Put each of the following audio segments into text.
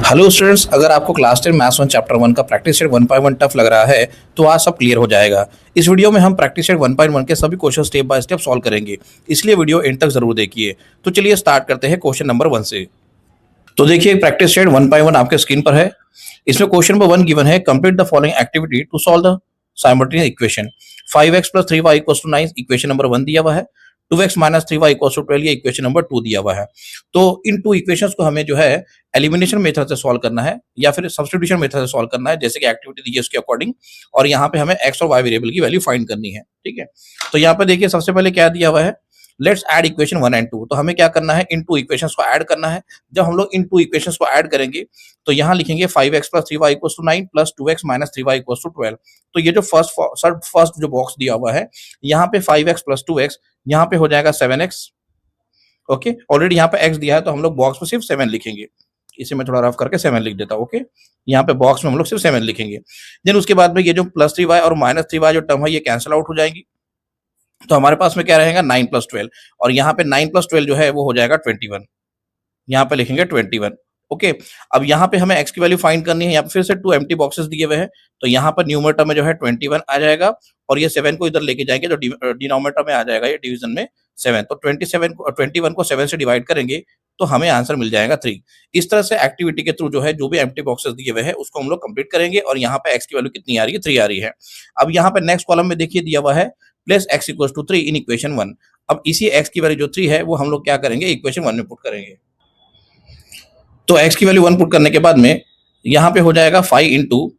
Hello students, अगर आपको class 10 maths 1 chapter 1 का प्रैक्टिस सेट 1.1 टफ लग रहा है तो आज सब क्लियर हो जाएगा। इस वीडियो में हम प्रैक्टिस सेट 1.1 के सभी question step by step solve करेंगे, इसलिए वीडियो एंड तक जरूर देखिए। तो चलिए स्टार्ट करते हैं क्वेश्चन नंबर 1 से। तो देखिए प्रैक्टिस सेट 1.1 आपके स्क्रीन पर है। इसमें क्वेश्चन नंबर 1 गिवन है, complete the following activity to solve the simultaneous equation 5x + 3y = 9। Equation number 1 दिया हुआ है। 2x - 3y = 12, ये इक्वेशन नंबर 2 दिया हुआ है। तो इन टू इक्वेशंस को हमें जो है एलिमिनेशन मेथड से सॉल्व करना है या फिर सब्स्टिट्यूशन मेथड से सॉल्व करना है, जैसे कि एक्टिविटी दी है उसके अकॉर्डिंग। और यहाँ पे हमें x और y वेरिएबल की वैल्यू फाइंड करनी है। ठीक है, तो यहाँ पे देखिए सबसे पहले क्या दिया हुआ है, लेट्स ऐड इक्वेशन 1 एंड 2। तो हमें क्या करना है, इन टू इक्वेशंस को ऐड करना है। जब हम लोग इन टू इक्वेशंस को ऐड करेंगे तो यहाँ लिखेंगे 5x + 3y = 9 + 2x - 3y = 12। तो ये जो फर्स्ट जो बॉक्स दिया हुआ है, यहाँ पे 5x + 2x, यहाँ पे हो जाएगा 7x। ओके, ऑलरेडी यहाँ पे x दिया है तो हम लोग बॉक्स में सिर्फ 7 लिखेंगे। इसे मैं थोड़ा रफ करके 7 लिख देता हूँ। ओके, यहाँ पे बॉक्स में हम लोग सिर्फ 7 लिखेंगे। देन उसके बाद में ये जो +3y और -3y जो टर्म है ये कैंसिल आउट हो जाएगी। तो हमारे पास में क्या रहेगा, 9 + 12, और यहाँ पे 9 + 12 जो है वो हो जाएगा 21। यहाँ पे लिखेंगे 21। ओके, अब यहाँ पे हमें x की वैल्यू फाइंड करनी है। यहाँ पे फिर से 2 एम्प्टी बॉक्सेस दिए हुए हैं, तो यहाँ पर न्यूमरेटर में जो है 21 आ जाएगा और ये 7 को इधर लेके जाएंगे तो डिनोमिनेटर में आ जाएगा ये डिवीजन में 7। तो 21 को 7 से डिवाइड करेंगे तो हमें आंसर मिल जाएगा 3। इस तरह से एक्टिविटी के थ्रू जो है जो भी एम्प्टी बॉक्सेस दिए हुए हैं उसको हम लोग कंप्लीट करेंगे। और यहाँ पे x की वैल्यू कितनी आ रही है, 3 आ रही है। अब यहाँ पे नेक्स्ट कॉलम में देखिए दिया हुआ है प्लेस x = 3 इन इक्वेशन 1। अब इसी x की वैल्यू जो 3 है वो हम लोग क्या करेंगे, इक्वेशन 1 में पुट करेंगे। तो x की वैल्यू 1 पुट करने के बाद में यहाँ पे हो जाएगा 5 इंटू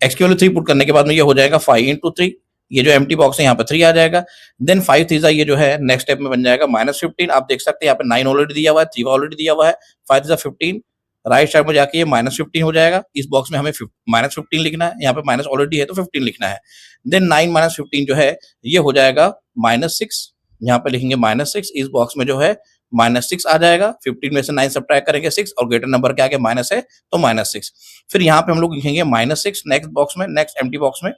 x की वैल्यू 3 पुट करने के बाद में ये हो जाएगा 5 इंटू 3। ये जो एम्प्टी बॉक्स है यहाँ पे 3 आ जाएगा। देन 5 3 ये जो है नेक्स्ट स्टेप में बन जाएगा -15। आप देख सकते हैं यहाँ पे 9 ऑलरेडी दिया हुआ है, 3 ऑलरेडी दिया हुआ है, 5 3 15। राइट साइड में जाके ये -15 हो जाएगा। इस बॉक्स में हमें -15 लिखना है, यहाँ पे माइनस ऑलरेडी है तो 15 लिखना है। देन 9 - 15 जो है ये हो जाएगा -6। यहाँ पे लिखेंगे -6। इस बॉक्स में जो है -6 आ जाएगा। 15 में से 9 सब्ट्रैक्ट करेंगे 6 और ग्रेटर नंबर के आगे माइनस है तो -6। फिर यहाँ पे हम लोग लिखेंगे -6 नेक्स्ट बॉक्स में, नेक्स्ट एम्प्टी बॉक्स में,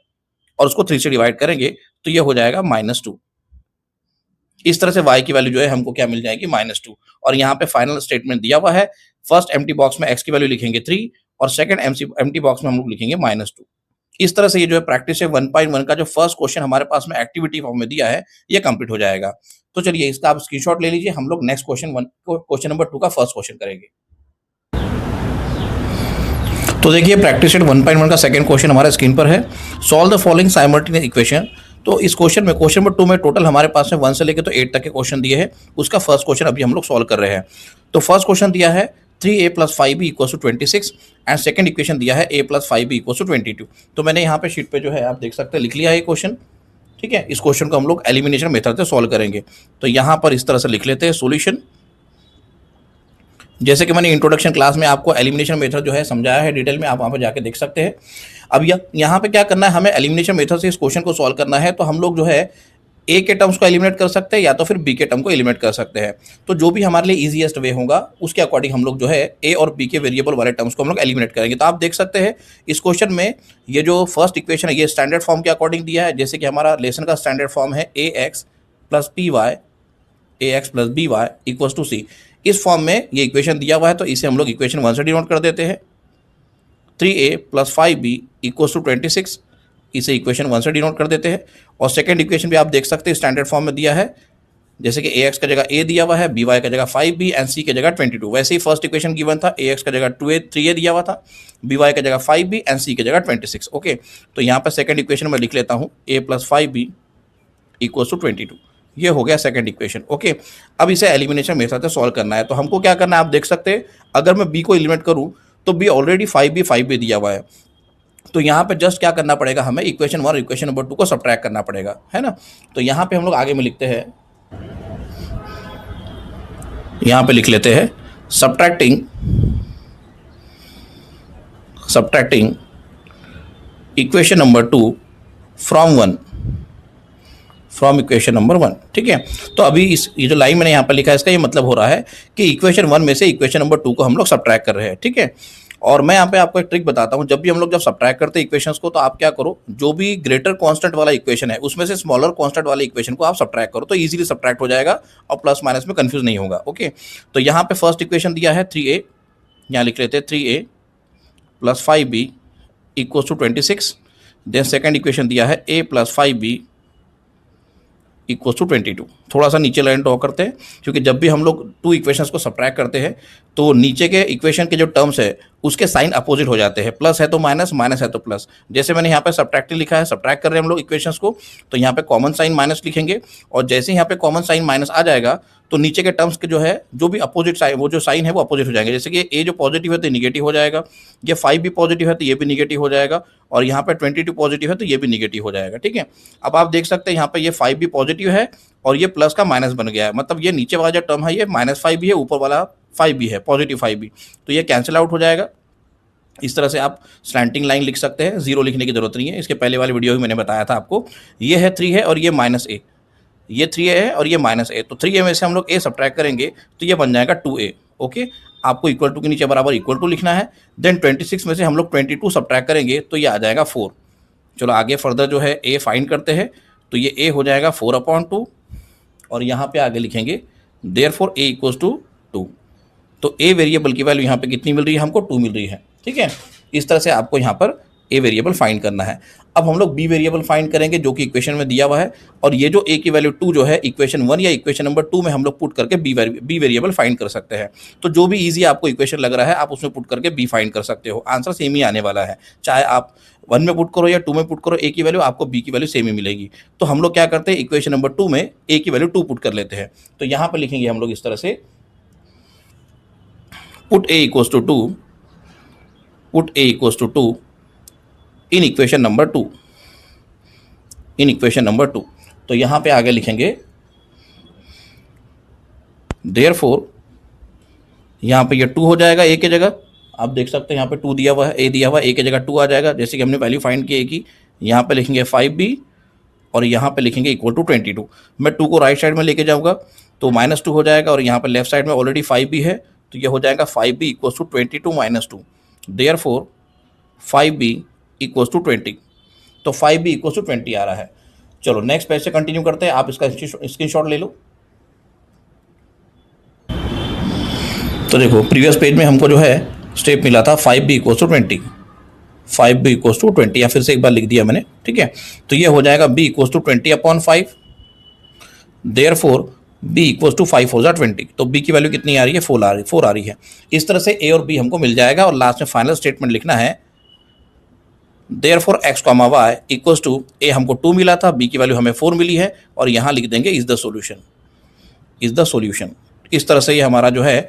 और उसको 3 से डिवाइड करेंगे तो ये हो जाएगा -2। इस तरह से y की वैल्यू जो है हमको क्या मिल जाएगी, -2। और यहाँ पे फाइनल स्टेटमेंट दिया हुआ है। फर्स्ट एम्प्टी बॉक्स में x की वैल्यू लिखेंगे 3 और सेकंड एम्प्टी बॉक्स में हम लोग लिखेंगे -2। इस तरह से ये जो है प्रैक्टिस है 1.1 का जो फर्स्ट क्वेश्चन हमारे पास में एक्टिविटी फॉर्म में दिया है ये कंप्लीट हो जाएगा। तो चलिए इसका आप स्क्रीनशॉट ले लीजिए। हम लोग नेक्स्ट क्वेश्चन नंबर 2 का फर्स्ट क्वेश्चन करेंगे। तो देखिए प्रैक्टिस सेट 1.1 का सेकंड क्वेश्चन हमारे स्क्रीन पर है। Solve the following simultaneous equation. तो इस क्वेश्चन नंबर 2 में टोटल हमारे पास में 1 से लेकर तो 8 तक के क्वेश्चन दिए हैं। उसका फर्स्ट क्वेश्चन अभी हम लोग सॉल्व कर रहे हैं। तो फर्स्ट क्वेश्चन दिया है 3a + 5b = 26 and second equation दिया है a + 5b = 22। तो मैंने यहाँ पे शीट पे जो है आप देख सकते हैं लिख लिया है ये क्वेश्चन। ठीक है, इस क्वेश्चन को हम लोग एलिमिनेशन मेथड से सॉल्व करेंगे। तो यहाँ पर इस तरह से लिख लेते हैं सॉल्यूशन। जैसे कि मैंने इंट्रोडक्शन क्लास में आपको एलिमिनेशन मेथड जो है समझाया है डिटेल में, आप वहाँ पर जाके देख सकते हैं। अब यहाँ पे क्या करना है, हमें एलिमिनेशन मेथड से इस क्वेश्चन को सॉल्व करना है। तो हम लोग जो है ए के टर्म्स को एलिमिनेट कर सकते हैं या तो फिर बी के टर्म को एलिमिनेट कर सकते हैं। तो जो भी हमारे लिए इजीएस्ट वे होगा उसके अकॉर्डिंग हम लोग जो है ए और बी के वेरिएबल वाले टर्म्स को हम लोग एलिमिनेट करेंगे। तो आप देख सकते हैं इस क्वेश्चन में ये जो फर्स्ट इक्वेशन है ये स्टैंडर्ड फॉर्म के अकॉर्डिंग दिया है। जैसे कि हमारा लेसन का स्टैंडर्ड फॉर्म है ax + by = c। इस फॉर्म में ये इक्वेशन दिया हुआ है तो इसे हम लोग इक्वेशन 1 से डिनोट कर देते हैं। 3a + 5b = 26, इसे इक्वेशन 1 से डिनोट कर देते हैं। और सेकंड इक्वेशन भी आप देख सकते हैं स्टैंडर्ड फॉर्म में दिया है, जैसे कि ax का जगह a दिया हुआ है, by का जगह 5b एंड c की जगह 22। वैसे ही फर्स्ट इक्वेशन गिवन था, ax का जगह 3a दिया हुआ था, by का जगह 5b एंड c की जगह 26। ओके, तो यहाँ पर सेकंड इक्वेशन में लिख लेता हूँ a + 5b = 22। ये हो गया सेकंड इक्वेशन। ओके, अब इसे एलिमिनेशन मेथड से सॉल्व करना है। तो हमको क्या करना है, आप देख सकते हैं अगर मैं b को एलिमिनेट करूं तो b ऑलरेडी 5b दिया हुआ है। तो यहाँ पे जस्ट क्या करना पड़ेगा, हमें इक्वेशन 1 और इक्वेशन नंबर 2 को सब्ट्रैक्ट करना पड़ेगा, है ना। तो यहाँ पे हम लोग आगे में लिखते हैं, यहाँ पे लिख लेते हैं subtracting equation number 2 from equation number 1। ठीक है, तो अभी ये जो लाइन मैंने यहाँ पर लिखा है इसका ये मतलब हो रहा है कि इक्वेशन 1 में से इक्वेशन नंबर 2 को हम लोग सब्ट्रैक्ट कर रहे हैं। ठीक है, और मैं यहाँ पे आपको एक ट्रिक बताता हूँ। जब भी हम लोग सब्ट्रैक्ट करते हैं इक्वेशंस को तो आप क्या करो, जो भी ग्रेटर कांस्टेंट वाला इक्वेशन है उसमें से स्मॉलर कांस्टेंट वाले इक्वेशन को आप सब्ट्रैक्ट करो तो इजीली सब्ट्रैक्ट हो जाएगा और प्लस माइनस में कंफ्यूज नहीं होगा। ओके, तो यहाँ पे फर्स्ट इक्वेशन दिया है 3a, यहाँ लिख लेते हैं 3a plus 5b equals to 26। Then second equation दिया है a plus 5b equals to 22। थोड़ा सा नीचे लाइन ड्रॉ करते हैं, क्योंकि जब भी हम लोग टू इक्वेशंस को सब्ट्रैक्ट करते हैं तो नीचे के इक्वेशन के जो टर्म्स है उसके साइन अपोजिट हो जाते हैं। प्लस है तो माइनस, माइनस है तो प्लस। जैसे मैंने यहाँ पे सब्ट्रैक्टिंग लिखा है, सब्ट्रैक्ट कर रहे हैं हम लोग इक्वेशंस को, तो यहाँ पे कॉमन साइन माइनस लिखेंगे, और जैसे ही यहाँ पे कॉमन साइन माइनस आ जाएगा तो नीचे के टर्म्स के जो है जो भी अपोजिट साइन, वो जो साइन है वो अपोजिट हो जाएंगे। जैसे कि ए जो पॉजिटिव है तो निगेटिव हो जाएगा, ये 5 भी पॉजिटिव है तो ये भी निगेटिव हो जाएगा, और यहाँ पे 22 पॉजिटिव है तो ये भी निगेटिव हो जाएगा। ठीक है, अब आप देख सकते हैं यहाँ पे ये 5 भी पॉजिटिव है और ये प्लस का माइनस बन गया है, मतलब ये नीचे वाला जो टर्म है ये -5 भी है, ऊपर वाला 5 भी है, पॉजिटिव 5 भी, तो ये कैंसिल आउट हो जाएगा। इस तरह से आप स्लैंटिंग लाइन लिख सकते हैं, जीरो लिखने की जरूरत नहीं है। इसके पहले वाली वीडियो में मैंने बताया था आपको, ये है 3 है और ये -a, ये 3a है और ये -a, तो 3a में से हम लोग a सब्ट्रैक्ट करेंगे तो ये बन जाएगा 2a। ओके, आपको इक्वल टू के नीचे बराबर इक्वल टू लिखना है। देन 26 में से हम लोग 22 सब्ट्रैक्ट करेंगे तो ये आ जाएगा 4। चलो आगे फर्दर जो है a फाइंड करते हैं, तो ये a हो जाएगा 4/2, और यहाँ पे आगे लिखेंगे देयरफॉर a इक्वल्स टू 2। तो a वेरिएबल की वैल्यू यहाँ पे कितनी मिल रही है हमको, 2 मिल रही है। ठीक है, इस तरह से आपको यहाँ पर a वेरिएबल फाइंड करना है। अब हम लोग b वेरिएबल फाइंड करेंगे जो कि इक्वेशन में दिया हुआ है, और ये जो a की वैल्यू 2 जो है इक्वेशन 1 या इक्वेशन नंबर 2 में हम लोग पुट करके b वेरिएबल फाइंड कर सकते हैं। तो जो भी ईजी आपको इक्वेशन लग रहा है आप उसमें पुट करके b फाइंड कर सकते हो, आंसर सेम ही आने वाला है। चाहे आप 1 में पुट करो या 2 में पुट करो, a की वैल्यू आपको b की वैल्यू सेम ही मिलेगी। तो हम लोग क्या करते हैं, इक्वेशन नंबर 2 में a की वैल्यू 2 पुट कर लेते हैं। तो यहाँ पर लिखेंगे हम लोग इस तरह से, put a equals to 2, put a equals to 2 in equation number 2, in equation number 2। तो यहाँ पे आगे लिखेंगे therefore, यहाँ पे ये 2 हो जाएगा a की जगह, आप देख सकते हैं यहाँ पे 2 दिया हुआ है, a दिया हुआ है, a की जगह 2 आ जाएगा। जैसे कि हमने वैल्यू फाइंड की a की, यहाँ पे लिखेंगे 5b और यहाँ पे लिखेंगे इक्वल टू 22। मैं 2 को राइट साइड में लेके जाऊँगा तो -2 हो जाएगा, और यहाँ पे लेफ्ट साइड में ऑलरेडी 5b है तो ये हो जाएगा 5b equals to 22 - 2। Therefore 5b equals to 20। तो 5b इक्वल्स टू 20 आ रहा है। चलो नेक्स्ट पेज से कंटिन्यू करते हैं, आप इसका स्क्रीनशॉट ले लो। तो देखो प्रीवियस पेज में हमको जो है स्टेप मिला था 5b equals to 20, 5b equals to 20, या फिर से एक बार लिख दिया मैंने। ठीक है, तो ये हो जाएगा b equals to 20/5, therefore b equals to 5 4 20। तो b की वैल्यू कितनी आ रही है, 4 आ रही है। इस तरह से a और b हमको मिल जाएगा, और लास्ट में फाइनल स्टेटमेंट लिखना है therefore x, y equals to a हमको 2 मिला था, b की वैल्यू हमें 4 मिली है, और यहाँ लिख देंगे is the solution, is the solution. इस तरह से ये हमारा जो है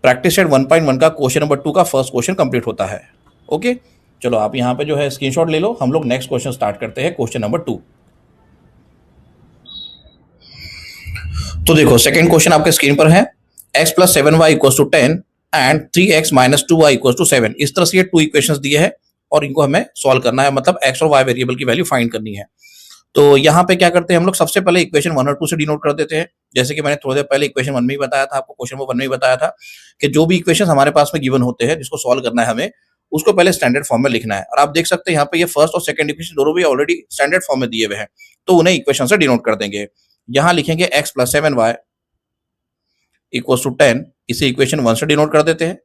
प्रैक्टिस सेट 1.1 का क्वेश्चन नंबर 2 का फर्स्ट क्वेश्चन कंप्लीट होता है। ओके, चलो आप यहाँ पे जो है स्क्रीनशॉट ले लो, हम लोग नेक्स्ट क्वेश्चन स्टार्ट करते हैं, क्वेश्चन नंबर 2। तो देखो सेकंड क्वेश्चन आपके स्क्रीन पर है, x + 7y = 10 and 3x - 2y = 7। इस तरह से ये 2 इक्वेशंस दिए हैं और इनको हमें सॉल्व करना है, मतलब x और y वेरिएबल की वैल्यू फाइंड करनी है। तो यहाँ पे क्या करते हैं हम लोग, सबसे पहले इक्वेशन 1 और 2 से डिनोट कर देते हैं। जैसे कि मैंने थोड़ी देर पहले इक्वेशन 1 में ही बताया था आपको, क्वेश्चन नंबर 1 में ही बताया था कि जो भी इक्वेशन हमारे पास में गिवन होते हैं जिसको सॉल्व करना है हमें, उसको पहले स्टैंडर्ड फॉर्म में लिखना है। और आप देख सकते हैं यहाँ पे ये फर्स्ट और सेकंड इक्वेशन दोनों भी ऑलरेडी स्टैंडर्ड फॉर्म में दिए हुए हैं, तो उन्हें इक्वेशन से डिनोट कर देंगे। यहाँ लिखेंगे x + 7y = 10, इसे इक्वेशन 1 से डिनोट कर देते हैं।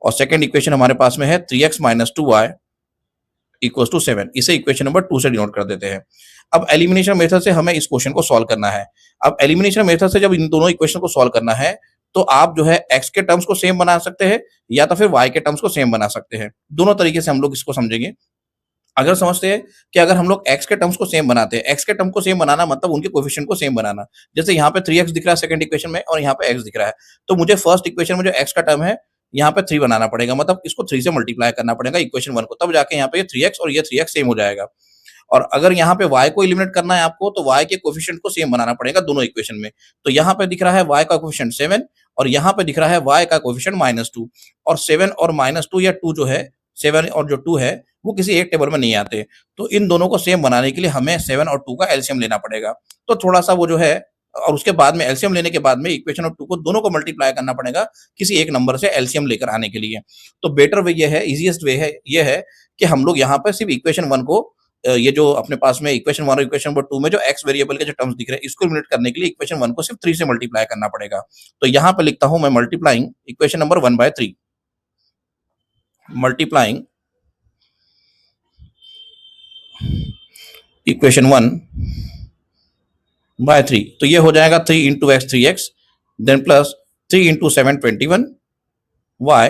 और सेकंड इक्वेशन हमारे पास में है 3x - 2y = 7, इसे इक्वेशन नंबर 2 से डिनोट कर देते हैं। अब एलिमिनेशन मेथड से हमें इस क्वेश्चन को सॉल्व करना है। अब एलिमिनेशन मेथड से जब इन दोनों इक्वेशन को सॉल्व करना है तो आप जो है x के टर्म्स को सेम बना सकते हैं या तो फिर y के टर्म्स को सेम बना सकते हैं। दोनों तरीके से हम लोग इसको समझेंगे। अगर समझते हैं कि अगर हम लोग x के टर्म्स को सेम बनाते हैं, x के टर्म को सेम बनाना मतलब उनके कोएफिशिएंट को सेम बनाना। जैसे यहाँ पे 3x दिख रहा है सेकंड इक्वेशन में और यहाँ पे x दिख रहा है, तो मुझे फर्स्ट इक्वेशन में जो x का टर्म है यहाँ पे 3 बनाना पड़ेगा, मतलब इसको 3 से मल्टीप्लाई करना पड़ेगा इक्वेशन 1 को, तब जाके यहाँ पे ये 3x और ये 3x सेम हो जाएगा। और अगर यहाँ पे y को एलिमिनेट करना है आपको, तो y के कोएफिशिएंट को सेम बनाना पड़ेगा दोनों इक्वेशन में। तो यहाँ पे दिख रहा है y का कोएफिशिएंट 7 और यहाँ पे दिख रहा है y का कोएफिशिएंट -2, और 7 और -2 या 2 जो है 7 और जो 2 है वो किसी एक टेबल में नहीं आते। तो इन दोनों को सेम बनाने के लिए हमें 7 और 2 का एलसीएम लेना पड़ेगा। तो थोड़ा सा वो जो है, और उसके बाद में एलसीएम लेने के बाद में इक्वेशन और 2 को दोनों को मल्टीप्लाई करना पड़ेगा किसी एक नंबर से एलसीएम लेकर आने के लिए। तो बेटर वे ये है, इजीएस्ट वे है ये है कि हम लोग यहाँ पर सिर्फ इक्वेशन 1 को ये जो अपने पास में इक्वेशन 1 और इक्वेशन नंबर 2 में जो x वेरिएबल के जो टर्म्स दिख रहे हैं इसको एलिमिनेट करने के लिए इक्वेशन 1 को सिर्फ 3 से मल्टीप्लाई करना पड़ेगा। तो यहाँ पे लिखता हूं मैं multiplying equation number 1/3, multiplying equation 1 by 3, तो ये हो जाएगा 3 into x 3x, then plus 3 into 7 21 y,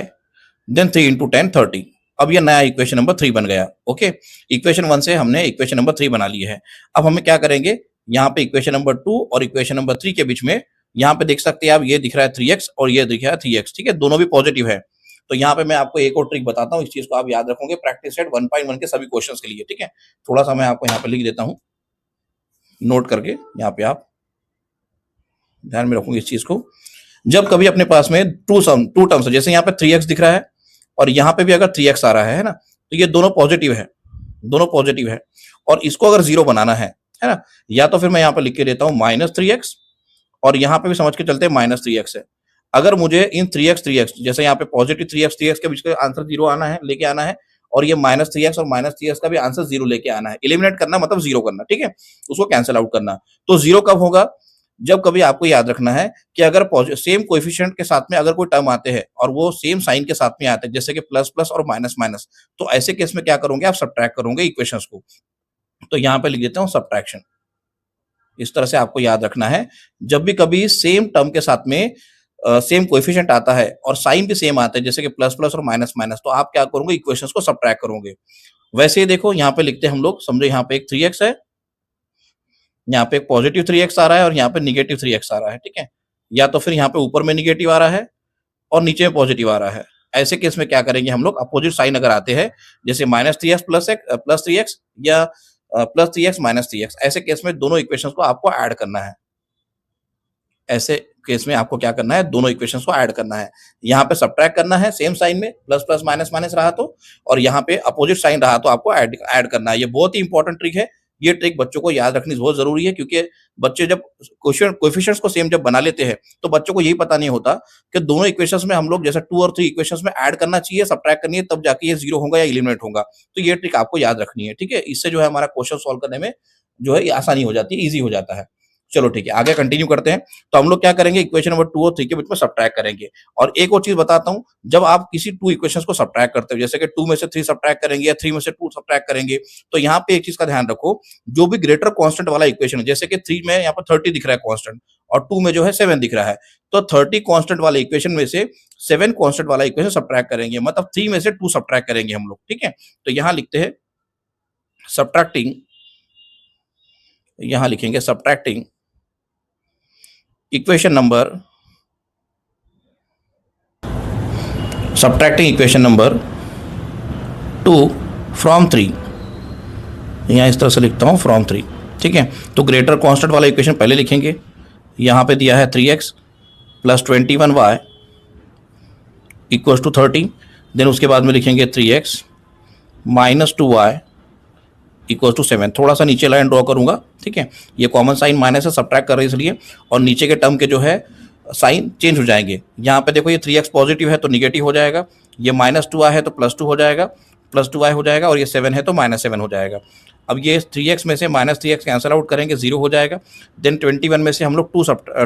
then 3 into 10 30। अब ये नया इक्वेशन नंबर 3 बन गया। ओके, इक्वेशन 1 से हमने इक्वेशन नंबर 3 बना लिया है। अब हमें क्या करेंगे, यहाँ पे इक्वेशन नंबर 2 और इक्वेशन नंबर 3 के बीच में यहाँ पे देख सकते हैं आप, ये दिख रहा है 3x और ये दिख रहा है 3x, ठीक है, दोनों भी पॉजिटिव है। तो यहाँ पे मैं आपको एक और ट्रिक बताता हूँ, इस चीज को आप याद रखोगे प्रैक्टिस सेट 1.1 के सभी क्वेश्चंस के लिए, ठीक है। थोड़ा सा मैं आपको यहाँ पे लिख देता हूँ नोट करके, यहाँ पे आप ध्यान में रखोगे इस चीज को। जब कभी अपने पास में टू टर्म्स, जैसे यहाँ पे 3x दिख रहा है और यहाँ पे भी अगर 3x आ रहा है ना, तो ये दोनों पॉजिटिव है, दोनों पॉजिटिव है, और इसको अगर जीरो बनाना है ना, या तो फिर मैं यहाँ पे लिख के देता हूँ -3x, और यहाँ पे भी समझ के चलते हैं -3x है। अगर मुझे इन 3x जैसे यहाँ पे पॉजिटिव 3x के बीच का आंसर जीरो आना है, लेके आना है, और ये -3x और -3x का भी आंसर जीरो लेके आना है, एलिमिनेट करना मतलब जीरो करना, ठीक है, उसको कैंसिल आउट करना। तो जीरो कब होगा, जब कभी आपको याद रखना है कि अगर सेम कोएफिशिएंट के साथ में अगर कोई टर्म आते हैं और वो सेम साइन के साथ में आते हैं, जैसे कि प्लस प्लस और माइनस माइनस, तो ऐसे केस में क्या करोगे आप, सब्ट्रैक्ट करोगे इक्वेशंस को। तो यहाँ पे लिख देता हूँ सब्ट्रैक्शन। इस तरह से आपको याद रखना है, जब भी कभी सेम टर्म के साथ में सेम कोएफिशिएंट आता है और साइन भी सेम आता है, जैसे कि प्लस प्लस और माइनस माइनस, तो आप क्या करोगे, इक्वेशंस को सब्ट्रैक्ट करोगे। वैसे ही देखो यहाँ पे लिखते हैं हम लोग, समझो यहाँ पे एक 3x है, यहाँ पे एक पॉजिटिव 3x आ रहा है और यहाँ पे निगेटिव 3x आ रहा है, ठीक है, या तो फिर यहाँ पे ऊपर में निगेटिव आ रहा है और नीचे में पॉजिटिव आ रहा है। ऐसे केस में क्या करेंगे हम लोग, अपोजिट साइन अगर आते हैं, जैसे -3x प्लस 3x या +3x -3x, ऐसे केस में दोनों इक्वेशंस को आपको ऐड करना है। ऐसे केस में आपको क्या करना है, दोनों इक्वेशंस को ऐड करना है। यहाँ पे सब्ट्रैक्ट करना है सेम साइन में, प्लस प्लस माइनस माइनस रहा तो, और यहाँ पे अपोजिट साइन रहा तो आपको ऐड करना है। ये बहुत ही इंपॉर्टेंट ट्रिक है, ये ट्रिक बच्चों को याद रखनी बहुत जरूरी है, क्योंकि बच्चे जब कोएफिशिएंट्स को सेम जब बना लेते हैं तो बच्चों को यही पता नहीं होता कि दोनों इक्वेशंस में हम लोग जैसे 2 और 3 इक्वेशंस में ऐड करना चाहिए, सब्ट्रैक्ट करनी है, तब जाके ये जीरो होगा या एलिमिनेट होगा। तो ये ट्रिक आपको याद रखनी है, ठीक है, इससे जो है हमारा क्वेश्चन सॉल्व करने में जो है आसानी हो जाती है, ईजी हो जाता है। चलो ठीक है, आगे कंटिन्यू करते हैं। तो हम लोग क्या करेंगे, इक्वेशन नंबर 2 और 3 के बीच में सब्ट्रैक्ट करेंगे। और एक और चीज बताता हूं, जब आप किसी 2 इक्वेशंस को सब्ट्रैक्ट करते हो, जैसे कि 2 में से 3 सब्ट्रैक्ट करेंगे या 3 में से 2 सब्ट्रैक्ट करेंगे, तो यहाँ पे एक चीज का ध्यान रखो, जो भी ग्रेटर कांस्टेंट वाला इक्वेशन है, जैसे कि 3 में यहाँ पर 30 दिख रहा है कांस्टेंट और 2 में जो है 7 दिख रहा है, तो 30 कांस्टेंट वाले इक्वेशन में से 7 कांस्टेंट वाला इक्वेशन सब्ट्रैक्ट करेंगे, मतलब 3 में से 2 सब्ट्रैक्ट करेंगे हम लोग, ठीक है। तो यहाँ लिखते हैं सब्ट्रैक्टिंग, यहाँ लिखेंगे subtracting equation number, subtracting equation number 2 from 3, यहाँ इस तरह से लिखता हूँ फ्रॉम 3, ठीक है। तो ग्रेटर कांस्टेंट वाला इक्वेशन पहले लिखेंगे, यहाँ पे दिया है 3x plus 21y equals to 30, then उसके बाद में लिखेंगे 3x minus 2y equals to 7। थोड़ा सा नीचे लाइन ड्रॉ करूंगा, ठीक है, ये कॉमन साइन माइनस है, सब्ट्रैक्ट कर रहे हैं इसलिए, और नीचे के टर्म के जो है साइन चेंज हो जाएंगे। यहाँ पे देखो ये 3x पॉजिटिव है तो निगेटिव हो जाएगा, ये -2y है तो +2 हो जाएगा, +2y हो जाएगा, और ये 7 है तो -7 हो जाएगा। अब ये 3x में से -3x कैंसिल आउट करेंगे, 0 हो जाएगा। देन 21 में से हम लोग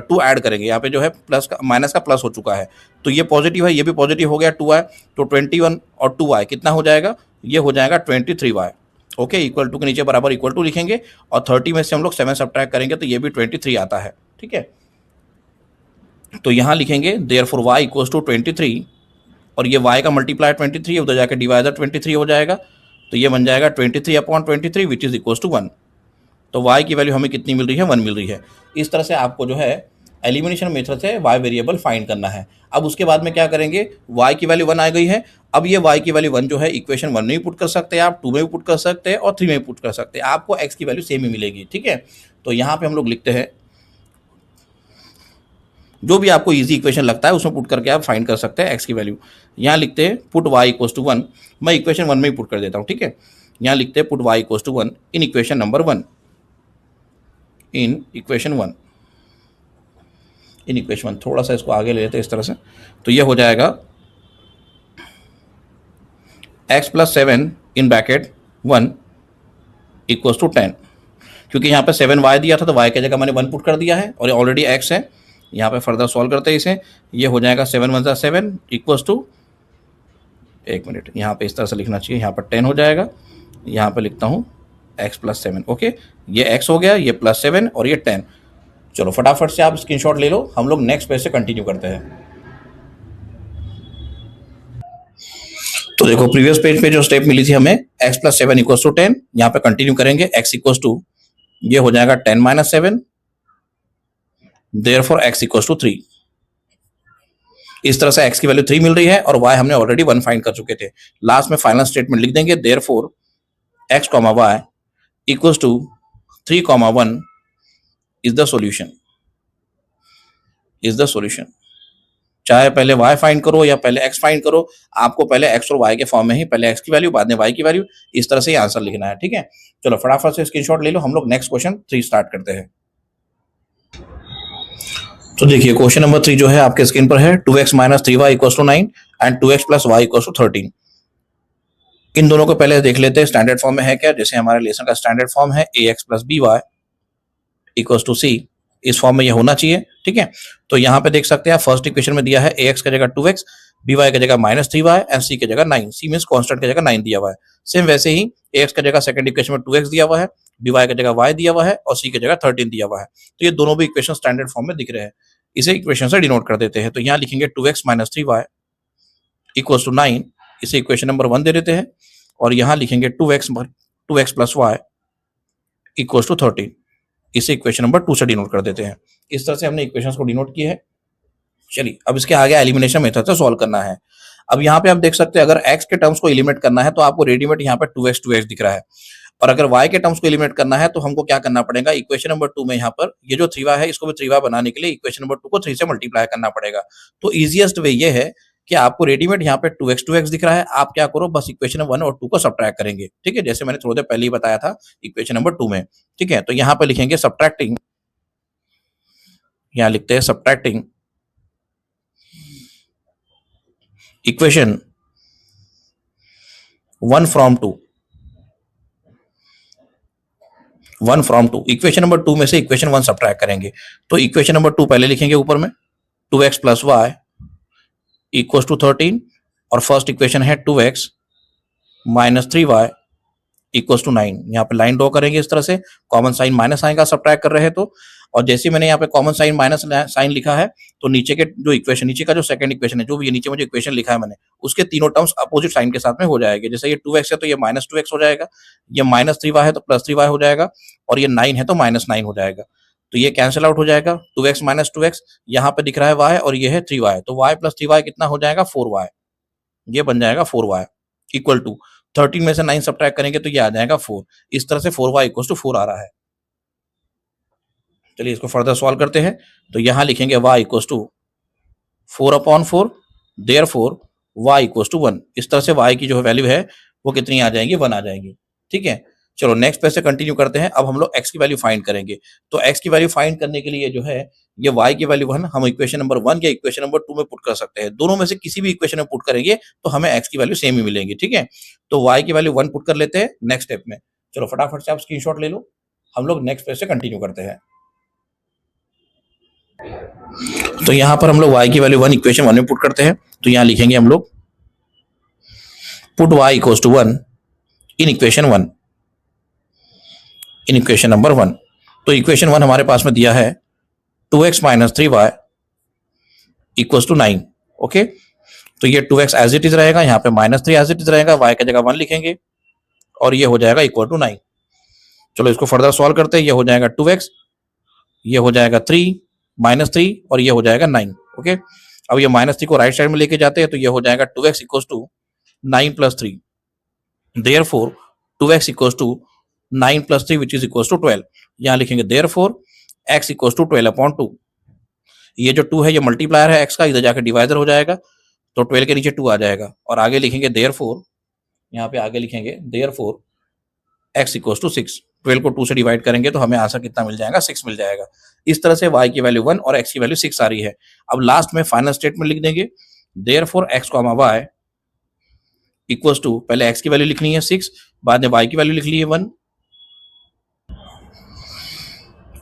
2 ऐड करेंगे, यहाँ पे जो है प्लस का माइनस का प्लस हो चुका है, तो ये पॉजिटिव है, ये भी पॉजिटिव हो गया 2y, तो 21 और 2y कितना हो जाएगा, ये हो जाएगा 23y। ओके, इक्वल टू के नीचे बराबर इक्वल टू लिखेंगे, और 30 में से हम लोग 7 सब्ट्रैक्ट करेंगे तो ये भी 23 आता है, ठीक है। तो यहाँ लिखेंगे देयरफॉर y इक्वल्स टू 23, और ये y का मल्टीप्लाई 23 है, उधर जाकर डिवाइडर 23 हो जाएगा, तो ये बन जाएगा 23/23 विच इज इक्वल्स टू 1। तो y की वैल्यू हमें कितनी मिल रही है, 1 मिल रही है। इस तरह से आपको जो है एलिमिनेशन मेथड से y वेरिएबल फाइंड करना है। अब उसके बाद में क्या करेंगे, y की वैल्यू 1 आ गई है, अब ये y की वैल्यू 1 जो है इक्वेशन 1 में भी पुट कर सकते हैं आप, 2 में भी पुट कर सकते हैं और 3 में भी पुट कर सकते हैं, आपको x की वैल्यू सेम ही मिलेगी, ठीक है। तो यहाँ पे हम लोग लिखते हैं, जो भी आपको इजी इक्वेशन लगता है उसमें पुट करके आप फाइंड कर सकते हैं x की वैल्यू। यहाँ लिखते हैं पुट y इक्वल्स टू 1, मैं इक्वेशन 1 में ही पुट कर देता हूँ, ठीक है। यहाँ लिखते हैं put y equals to 1 in equation number 1, in equation 1, in equation 1, थोड़ा सा इसको आगे ले लेते हैं इस तरह से, तो ये हो जाएगा x plus 7 in bracket 1 equals to 10, क्योंकि यहाँ पे 7y दिया था तो y की जगह मैंने 1 पुट कर दिया है, और ऑलरेडी x है। यहाँ पे फर्दर सॉल्व करते हैं इसे, ये हो जाएगा 7 × 7 इक्वल्स टू, एक मिनट, यहाँ पे इस तरह से लिखना चाहिए, यहाँ पर 10 हो जाएगा, यहाँ पे लिखता हूँ एक्स प्लस 7। ओके, ये एक्स हो गया, ये प्लस 7 और ये 10। चलो फटाफट से आप स्क्रीनशॉट ले लो, हम लोग नेक्स्ट पेज से कंटिन्यू करते हैं। तो देखो प्रीवियस पेज पे जो स्टेप मिली थी हमें, x प्लस 7 इक्वल्स टू 10, यहाँ पे कंटिन्यू करेंगे, x इक्वल्स टू, ये हो जाएगा 10 minus 7, therefore x equals to 3। इस तरह से x की वैल्यू 3 मिल रही है और y हमने ऑलरेडी 1 फाइंड कर चुके थे। लास्ट में फाइनल स्टेटमेंट लिख देंगे, therefore x, y equals to 3, 1 is the solution, is the solution. चाहे पहले y फाइंड करो या पहले x फाइंड करो, आपको पहले x और y के फॉर्म में ही पहले x की वैल्यू बाद में y की वैल्यू, इस तरह से ही आंसर लिखना है। ठीक है, चलो फटाफट से स्क्रीनशॉट ले लो, हम लोग नेक्स्ट क्वेश्चन 3 स्टार्ट करते हैं। तो देखिए क्वेश्चन नंबर 3 जो है आपके स्क्रीन पर है, 2x minus 3y equals to 9 and 2x plus y equals to 13। इन दोनों को पहले देख लेते हैं स्टैंडर्ड फॉर्म में है क्या। जैसे हमारे लेसन का स्टैंडर्ड फॉर्म है ax plus by equals to c, इस फॉर्म में ये होना चाहिए। ठीक है, तो यहाँ पे देख सकते हैं आप, फर्स्ट इक्वेशन में दिया है ax की जगह 2x, by की जगह माइनस 3y एंड c की जगह 9, c मींस कांस्टेंट की जगह 9 दिया हुआ है। सेम वैसे ही ax की जगह सेकंड इक्वेशन में 2x दिया हुआ है, by की जगह y दिया हुआ है और c की जगह 13 दिया हुआ है। तो ये दोनों भी इक्वेशन स्टैंडर्ड फॉर्म में दिख रहे हैं, इसे इक्वेशन से डिनोट कर देते हैं। तो यहाँ लिखेंगे 2x minus 3y equals to 9, इसे इक्वेशन नंबर 1 दे देते हैं, और यहाँ लिखेंगे 2x plus y equals to 13, इसे इक्वेशन नंबर 2 से डिनोट कर देते हैं। इस तरह से हमने इक्वेशंस को डिनोट किए हैं। चलिए अब इसके आगे एलिमिनेशन मेथड से सॉल्व करना है। अब यहाँ पे आप देख सकते हैं, अगर x के टर्म्स को एलिमिनेट करना है तो आपको रेडीमेड यहाँ पे 2x दिख रहा है, और अगर y के टर्म्स को एलिमिनेट करना है तो हमको क्या करना पड़ेगा, इक्वेशन नंबर 2 में यहाँ पर ये जो 3y है इसको भी 3y बनाने के लिए इक्वेशन नंबर 2 को 3 से मल्टीप्लाई करना पड़ेगा। तो इजीएस्ट वे ये है कि आपको रेडीमेड यहाँ पे 2x दिख रहा है, आप क्या करो, बस इक्वेशन 1 और 2 को सब्ट्रैक्ट करेंगे। ठीक है, जैसे मैंने थोड़ी देर पहले ही बताया था इक्वेशन नंबर 2 में। ठीक है, तो यहाँ पे लिखेंगे सब्ट्रैक्टिंग, यहाँ लिखते हैं subtracting equation 1 from 2, 1 from 2, equation number 2 में से इक्वेशन 1 सब्ट्रैक्ट करेंगे। तो इक्वेशन नंबर 2 पहले लिखेंगे ऊपर में, 2x plus y equals to 13, और फर्स्ट इक्वेशन है 2x minus 3y equals to 9। यहाँ पे लाइन ड्रॉ करेंगे इस तरह से, कॉमन साइन माइनस आएगा सब्ट्रैक्ट कर रहे हैं तो, और जैसे मैंने यहाँ पे कॉमन साइन माइनस साइन लिखा है, तो नीचे के जो इक्वेशन, नीचे का जो सेकंड इक्वेशन है, जो भी ये नीचे मुझे इक्वेशन लिखा है मैंने, उसके तीनों टर्म्स अपोजिट साइन के साथ में हो जाएंगे। जैसे ये 2x है तो ये माइनस 2x हो जाएगा, ये माइनस 3y है तो प्लस 3y हो जाएगा, और ये 9 है तो माइनस 9 हो जाएगा। तो ये कैंसिल आउट हो जाएगा, 2x माइनस 2x, यहाँ पे दिख रहा है y और ये है 3y, तो y प्लस 3y कितना हो जाएगा, 4y, ये बन जाएगा 4y इक्वल टू 13 में से 9 सब्ट्रैक्ट करेंगे तो ये आ जाएगा 4। इस तरह से 4y इक्वल टू 4 आ रहा है। चलिए इसको फर्दर सॉल्व करते हैं। तो यहां लिखेंगे y equal to 4/4, therefore y equal to 1। इस तरह से y की जो वैल्यू है वो कितनी आ जाएगी, 1 आ जाएगी। ठीक है, चलो नेक्स्ट पेज से कंटिन्यू करते हैं। अब हम लोग x की वैल्यू फाइंड करेंगे। तो x की वैल्यू फाइंड करने के लिए जो है, ये y की वैल्यू हम इक्वेशन नंबर 1 या इक्वेशन नंबर 2 में पुट कर सकते हैं। दोनों में से किसी भी इक्वेशन में पुट करेंगे तो हमें x की वैल्यू सेम ही मिलेंगी। ठीक है, तो y की वैल्यू 1 पुट कर लेते हैं नेक्स्ट स्टेप में। चलो फटाफट से आप स्क्रीनशॉट ले लो, हम लोग नेक्स्ट पेज से कंटिन्यू करते हैं। तो यहाँ पर हम लोग y की वैल्यू 1 इक्वेशन 1 में पुट करते हैं। तो यहाँ लिखेंगे हम लोग put y equals to 1 in equation 1, in equation number 1। तो इक्वेशन 1 हमारे पास में दिया है 2x minus 3y equals to 9। Okay, तो ये 2x एज इट इज रहेगा, यहाँ पे माइनस 3 एज इट इज रहेगा, y की जगह 1 लिखेंगे और ये हो जाएगा इक्वल टू 9। चलो इसको फर्दर सॉल्व करते हैं। ये हो जाएगा 2x, ये हो जाएगा 3 माइनस 3 और ये हो जाएगा 9। ओके, अब ये माइनस 3 को राइट साइड में लेके जाते हैं तो ये हो जाएगा 2x equals to 9 plus 3, therefore 2x equals to 9 plus 3 which is equals to 12। यहाँ लिखेंगे देयरफॉर x इक्वल्स टू 12/2। ये जो 2 है ये मल्टीप्लायर है x का, इधर जाकर डिवाइजर हो जाएगा, तो 12 के नीचे 2 आ जाएगा, और आगे लिखेंगे देयरफॉर, यहाँ पे आगे लिखेंगे देयरफॉर x इक्वल्स टू 6। 12 को 2 से डिवाइड करेंगे तो हमें आंसर कितना मिल जाएगा, 6 मिल जाएगा। इस तरह से y की वैल्यू 1 और x की वैल्यू 6 आ रही है। अब लास्ट में फाइनल स्टेटमेंट लिख देंगे, therefore x, y equals to, पहले x की वैल्यू लिखनी है 6, बाद में y की वैल्यू लिख ली है 1,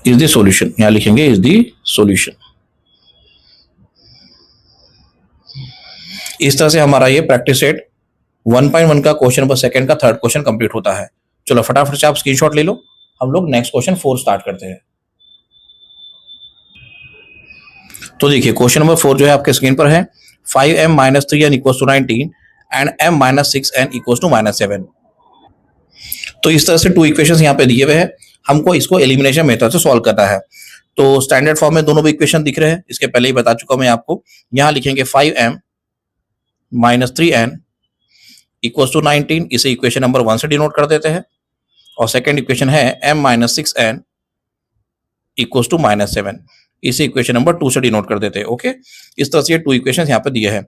इज द सॉल्यूशन। यहाँ लिखेंगे इज द सॉल्यूशन। इस तरह से हमारा ये प्रैक्टिस सेट 1.1 का क्वेश्चन नंबर सेकंड का थर्ड क्वेश्चन कंप्लीट होता है। चलो फटाफट से आप स्क्रीनशॉट ले लो, हम लोग नेक्स्ट क्वेश्चन 4 स्टार्ट करते हैं। तो देखिए क्वेश्चन नंबर 4 जो है आपके स्क्रीन पर है, 5m - 3n = 19 and m - 6n = -7। तो इस तरह से टू इक्वेशंस यहाँ पे दिए हुए हैं, हमको इसको एलिमिनेशन मेथड से सॉल्व करना है। तो स्टैंडर्ड फॉर्म में दोनों भी इक्वेशन दिख रहे हैं, इसके पहले ही बता चुका हूं मैं आपको। यहाँ लिखेंगे 5m - 3n = 19, इसे इक्वेशन नंबर 1 से डिनोट कर देते हैं। और सेकेंड इक्वेशन है m - 6n = -7, इसे इक्वेशन नंबर 2 से डिनोट कर देते हैं। ओके, इस तरह से ये टू इक्वेशन यहाँ पे दिए हैं।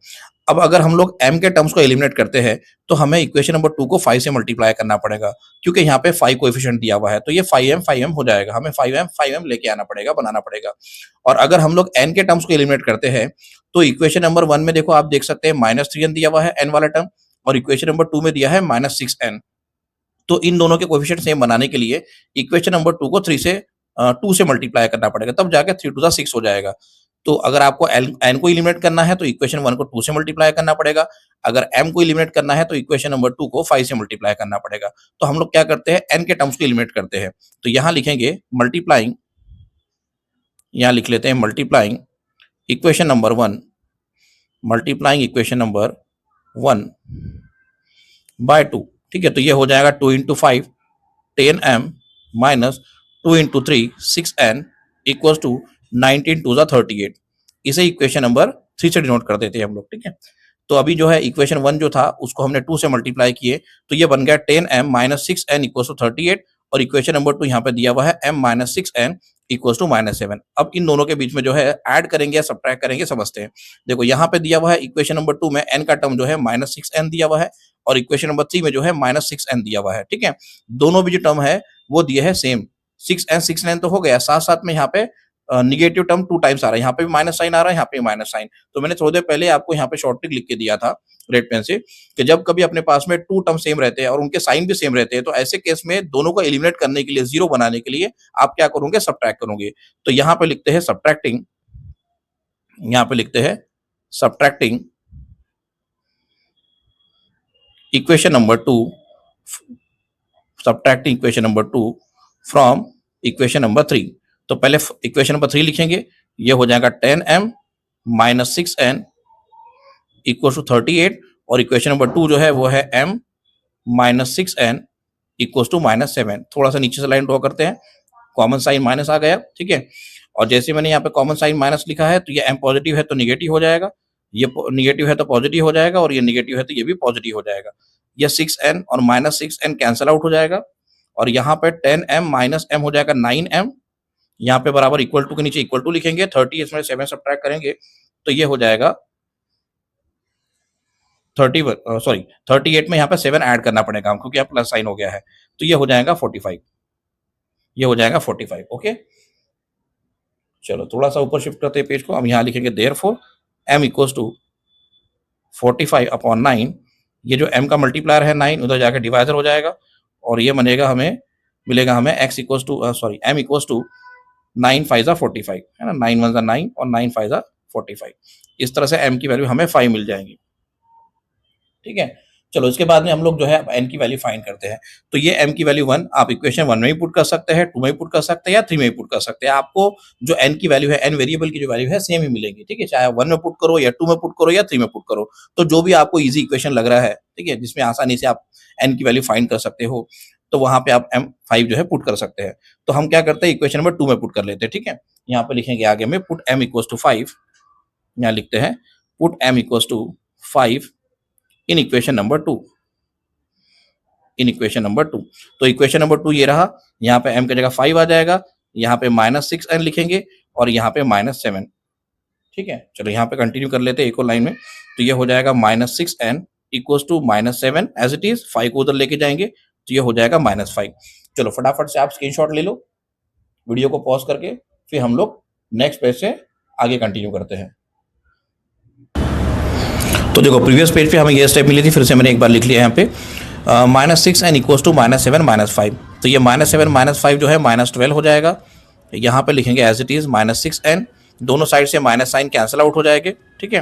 अब अगर हम लोग m के टर्म्स को एलिमिनेट करते हैं तो हमें इक्वेशन नंबर 2 को 5 से मल्टीप्लाई करना पड़ेगा, क्योंकि यहाँ पे 5 कोएफिशिएंट दिया हुआ है, तो ये 5m हो जाएगा। हमें 5m लेके आना पड़ेगा, बनाना पड़ेगा। और अगर हम लोग n के टर्म्स को एलिमिनेट करते हैं तो इक्वेशन नंबर 1 में देखो, आप देख सकते हैं -3n दिया हुआ है n वाला टर्म, और इक्वेशन नंबर 2 में दिया है -6n। तो इन दोनों के कोएफिशिएंट सेम बनाने के लिए इक्वेशन नंबर 2 को 2 से मल्टीप्लाई करना पड़ेगा, तब जाके 3 टू द 6 हो जाएगा। तो अगर आपको n को एलिमिनेट करना है तो इक्वेशन 1 को 2 से मल्टीप्लाई करना पड़ेगा, अगर m को एलिमिनेट करना है तो इक्वेशन नंबर 2 को 5 से मल्टीप्लाई करना पड़ेगा। तो हम लोग क्या करते हैं, n के टर्म्स को एलिमिनेट करते हैं। तो यहाँ लिखेंगे मल्टीप्लाइंग, यहाँ लिख लेते हैं multiplying equation number 1, multiplying equation number 1 by 2। ठीक है, तो ये हो जाएगा 2 × 5 10m - 2 × 3 6n = 19 to the 38, इसे इक्वेशन नंबर 3 से डिनोट कर देते हैं हम लोग। ठीक है, तो अभी जो है इक्वेशन 1 जो था उसको हमने 2 से मल्टीप्लाई किए, तो ये बन गया 10m - 6n = 38, और इक्वेशन नंबर 2 यहाँ पे दिया हुआ है m - 6n = -7। अब इन दोनों के बीच में जो है ऐड करेंगे या सब्ट्रैक्ट करेंगे, समझते हैं। देखो यहाँ पे दिया हुआ है इक्वेशन नंबर 2 में n का टर्म जो है -6n दिया हुआ है, और इक्वेशन नंबर 3 में जो है -6n दिया हुआ है। ठीक है, दोनों भी जो टर्म है वो दिए है सेम, 6n तो हो गया, साथ साथ में यहाँ पे निगेटिव टर्म 2 टाइम्स आ रहा है, यहाँ पे भी माइनस साइन आ रहा है, यहाँ पे भी माइनस साइन। तो मैंने थोड़ी देर पहले आपको यहाँ पे शॉर्ट ट्रिक लिख के दिया था रेड पेन से, कि जब कभी अपने पास में 2 टर्म सेम रहते हैं और उनके साइन भी सेम रहते हैं, तो ऐसे केस में दोनों को एलिमिनेट करने के लिए, जीरो बनाने के लिए आप क्या करोगे, सब्ट्रैक्ट करोगे। तो यहाँ पे लिखते हैं सब्ट्रैक्टिंग, यहाँ पे लिखते हैं subtracting equation number 2, subtracting equation number 2 from equation number 3। तो पहले इक्वेशन नंबर 3 लिखेंगे, ये हो जाएगा 10m - 6n = 38, और इक्वेशन नंबर 2 जो है वो है m - 6n = -7। थोड़ा सा नीचे से लाइन ड्रॉ करते हैं, कॉमन साइन माइनस आ गया। ठीक है, और जैसे मैंने यहाँ पे कॉमन साइन माइनस लिखा है, तो ये m पॉजिटिव है तो निगेटिव हो जाएगा, ये निगेटिव है तो पॉजिटिव हो जाएगा, और ये निगेटिव है तो ये भी पॉजिटिव हो जाएगा। ये 6n और -6n कैंसिल आउट हो जाएगा, और यहाँ पे 10m - m हो जाएगा 9m, यहाँ पे बराबर इक्वल टू के नीचे इक्वल टू लिखेंगे, 30 इसमें 7 सब्ट्रैक्ट करेंगे तो ये हो जाएगा 38 में यहाँ पे 7 ऐड करना पड़ेगा हमको, क्योंकि यहाँ प्लस साइन हो गया है, तो ये हो जाएगा 45, ये हो जाएगा 45। ओके, चलो थोड़ा सा ऊपर शिफ्ट करते हैं पेज को। अब यहाँ लिखेंगे देयरफॉर m = 45/9, ये जो m का मल्टीप्लायर है 9 उधर जाकर डिवाइजर हो जाएगा, और ये बनेगा हमें, मिलेगा हमें m = 9 5 45, है ना, 9 1 9 और 9 5 45। इस तरह से m की वैल्यू हमें 5 मिल जाएंगी। ठीक है, चलो इसके बाद में हम लोग जो है n की वैल्यू फाइंड करते हैं। तो ये m की वैल्यू 1 आप इक्वेशन 1 में भी पुट कर सकते हैं, 2 में भी पुट कर सकते हैं, या 3 में भी पुट कर सकते हैं। आपको जो n की वैल्यू है, n वेरिएबल की जो वैल्यू है सेम ही मिलेगी। ठीक है, चाहे 1 में पुट करो या 2 में पुट करो या 3 में पुट करो, तो जो भी आपको इजी इक्वेशन लग रहा है, ठीक है, जिसमें आसानी से आप n की वैल्यू फाइंड कर सकते हो, तो वहां पे आप m5 जो है पुट कर सकते हैं। तो हम क्या करते हैं, इक्वेशन नंबर 2 में पुट कर लेते हैं। ठीक है, यहाँ पे लिखेंगे आगे में पुट m = 5, यहाँ लिखते हैं पुट m = 5 इन इक्वेशन नंबर 2, इन इक्वेशन नंबर 2। तो इक्वेशन नंबर 2 ये रहा, यहाँ पे m की जगह 5 आ जाएगा, यहाँ पे -6n लिखेंगे, और यहाँ पे -7। ठीक है, चलो यहाँ पे कंटिन्यू कर लेते हैं एक और लाइन में। तो ये हो जाएगा -6n = -7 एज इट इज, 5 को उधर लेके जाएंगे तो ये हो जाएगा -5। चलो फटाफट से आप स्क्रीनशॉट ले लो, वीडियो को पॉज करके, फिर हम लोग नेक्स्ट पेज से आगे कंटिन्यू करते हैं। तो देखो प्रीवियस पेज पे हमें ये स्टेप मिली थी, फिर से मैंने एक बार लिख लिया यहाँ पे, -6n = -7 -5। तो ये -7 -5 जो है -12 हो जाएगा, यहाँ पे लिखेंगे एज इट इज -6n, दोनों साइड से माइनस साइन कैंसिल आउट हो जाएंगे। ठीक है,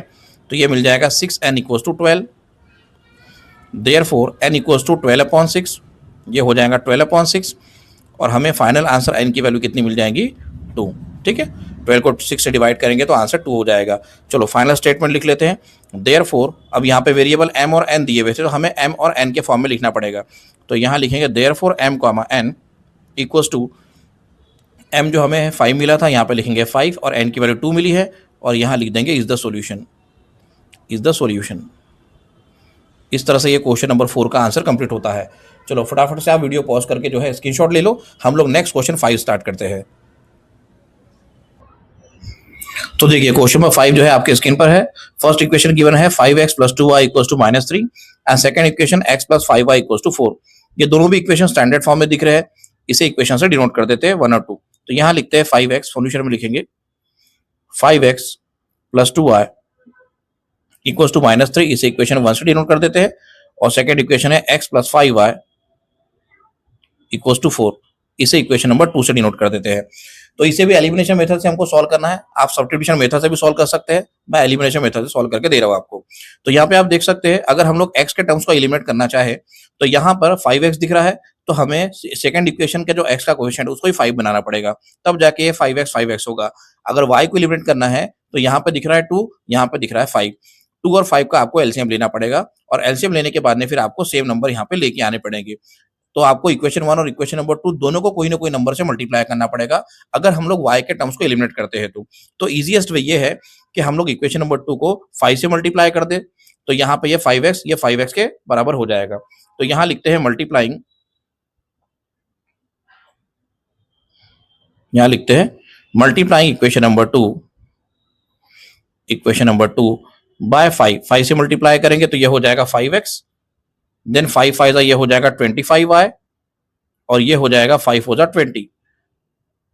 तो ये मिल जाएगा 6n = 12, देयरफॉर n = 12/6, ये हो जाएगा 12/6 और हमें फाइनल आंसर n की वैल्यू कितनी मिल जाएगी 2। ठीक है, 12 को 6 से डिवाइड करेंगे तो आंसर 2 हो जाएगा। चलो फाइनल स्टेटमेंट लिख लेते हैं। देयरफॉर, अब यहाँ पे वेरिएबल m और n दिए हुए थे तो हमें m और n के फॉर्म में लिखना पड़ेगा। तो यहाँ लिखेंगे therefore m, n equals to m जो हमें 5 मिला था, यहाँ पे लिखेंगे 5 और n की वैल्यू 2 मिली है और यहाँ लिख देंगे is the solution, is the solution. इस तरह से ये क्वेश्चन नंबर 4 का आंसर कंप्लीट होता है। चलो फटाफट से आप वीडियो पॉज करके जो है स्क्रीनशॉट ले लो, हम लोग नेक्स्ट क्वेश्चन 5 स्टार्ट करते हैं। तो देखिए क्वेश्चन नंबर 5 जो है आपके स्क्रीन पर है। फर्स्ट इक्वेशन गिवन है 5x + 2y = -3 and second equation x + 5y = 4। ये दोनों भी इक्वेशन स्टैंडर्ड फॉर्म में दिख रहे हैं, इसे इक्वेशन से डिनोट कर देते हैं 1 और 2। तो यहाँ लिखते हैं 5x, सॉल्यूशन में लिखेंगे 5x + 2y = -3, इसे इक्वेशन 1 से डिनोट कर देते हैं। और सेकंड इक्वेशन है x + 5y = 4, इसे इक्वेशन नंबर 2 से डिनोट कर देते हैं। तो इसे भी एलिमिनेशन मेथड से हमको सॉल्व करना है। आप सब्स्टिट्यूशन मेथड से भी सॉल्व कर सकते हैं, मैं एलिमिनेशन मेथड से सॉल्व करके दे रहा हूं आपको। तो यहाँ पे आप देख सकते हैं, अगर हम लोग x के टर्म्स को एलिमिनेट करना चाहे तो यहाँ पर 5x दिख रहा है, तो हमें सेकंड इक्वेशन का जो x का कोएफिशिएंट उसको ही 5 बनाना पड़ेगा, तब जाके ये 5x होगा। अगर y को एलिमिनेट करना है तो यहाँ पे दिख रहा है 2, यहाँ पे दिख रहा है 5। 2 और 5 का आपको एलसीएम लेना पड़ेगा और एलसीएम लेने के बाद में फिर आपको सेम नंबर यहाँ पे लेके आने पड़ेंगे। तो आपको इक्वेशन 1 और इक्वेशन नंबर 2 दोनों को कोई ना कोई नंबर से मल्टीप्लाई करना पड़ेगा, अगर हम लोग y के टर्म्स को एलिमिनेट करते हैं तो इजीएस्ट वे ये है कि हम लोग इक्वेशन नंबर 2 को 5 से मल्टीप्लाई कर दे, तो यहाँ पे ये 5x के बराबर हो जाएगा। तो यहाँ लिखते हैं मल्टीप्लाइंग, यहाँ लिखते हैं मल्टीप्लाइंग इक्वेशन नंबर 2 बाय 5 से मल्टीप्लाई करेंगे तो ये हो जाएगा 5x, देन 5 5 ये हो जाएगा 25y और ये हो जाएगा 5 4 20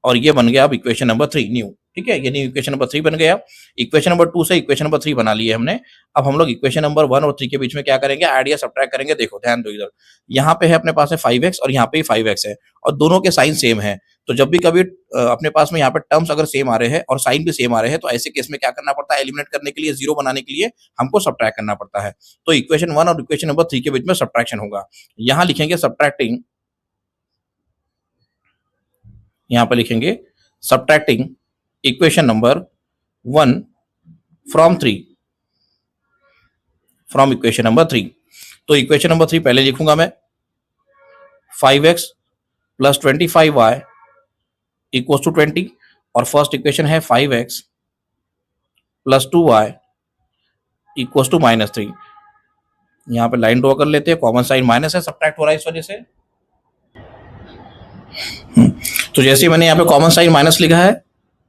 और ये बन गया अब इक्वेशन नंबर 3 न्यू। ठीक है, ये न्यू इक्वेशन नंबर 3 बन गया। इक्वेशन नंबर 2 से इक्वेशन नंबर 3 बना लिए हमने। अब हम लोग इक्वेशन नंबर 1 और 3 के बीच में क्या करेंगे, ऐड या सब्ट्रैक्ट करेंगे। देखो ध्यान दो, इधर यहाँ पे है अपने पास है 5x और यहाँ पे ही 5x है और दोनों के साइन सेम है। तो जब भी कभी अपने पास में यहाँ पे टर्म्स अगर सेम आ रहे हैं और साइन भी सेम आ रहे हैं तो ऐसे केस में क्या करना पड़ता है, एलिमिनेट करने के लिए, जीरो बनाने के लिए हमको सब्ट्रैक्ट करना पड़ता है। तो इक्वेशन 1 और इक्वेशन नंबर 3 के बीच में सब्ट्रैक्शन होगा। यहाँ लिखेंगे सब्ट्रैक्टिंग, यहाँ पे लिखेंगे subtracting equation number 1 from equation number 3। तो इक्वेशन नंबर 3 पहले लिखूंगा मैं 5x + 25y = 20 और फर्स्ट इक्वेशन है 5x + 2y = -3। यहाँ पे लाइन ड्रॉ कर लेते हैं, कॉमन साइन माइनस है, सब्ट्रैक्ट हो रहा है इस वजह से। तो जैसे मैंने यहाँ पे कॉमन साइन माइनस लिखा है,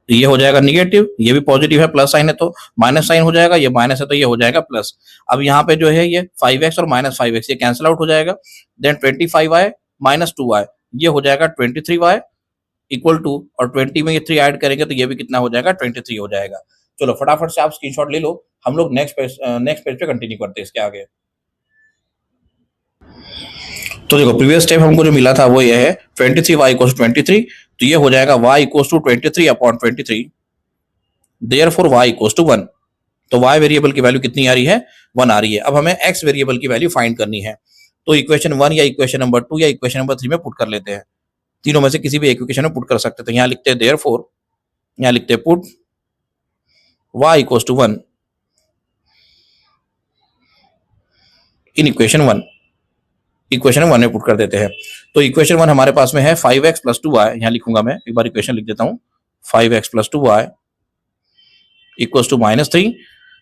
ये हो जाएगा निगेटिव, ये भी पॉजिटिव है, प्लस साइन है तो माइनस साइन हो जाएगा, ये माइनस है तो ये हो जाएगा प्लस। अब यहाँ पे जो है ये 5x और -5x ये कैंसिल आउट हो जाएगा, देन 25y - 2y ये हो जाएगा 23y = और 20 में ये 3 ऐड करेंगे तो ये भी कितना हो जाएगा, 23 हो जाएगा। चलो फटाफट से आप स्क्रीनशॉट ले लो, हम लोग नेक्स्ट पेज पे कंटिन्यू करते हैं इसके आगे। तो देखो प्रीवियस स्टेप हमको जो मिला था वो ये है 23y = 23, तो ये हो जाएगा y = 23/23, देयरफॉर y = 1। तो y वेरिएबल की वैल्यू कितनी आ रही है, 1 आ रही है। अब हमें x वेरिएबल की वैल्यू फाइंड करनी है, तो इक्वेशन 1 या इक्वेशन नंबर 2 या इक्वेशन नंबर 3 में पुट कर लेते हैं, तीनों में से किसी भी एक इक्वेशन में पुट कर सकते हैं। तो यहाँ लिखते हैं देयरफॉर, यहाँ लिखते हैं पुट y = 1 इन इक्वेशन 1 में पुट कर देते हैं। तो इक्वेशन 1 हमारे पास में है 5x + 2y, यहाँ लिखूंगा मैं, एक बार इक्वेशन लिख देता हूँ, 5x + 2y = -3।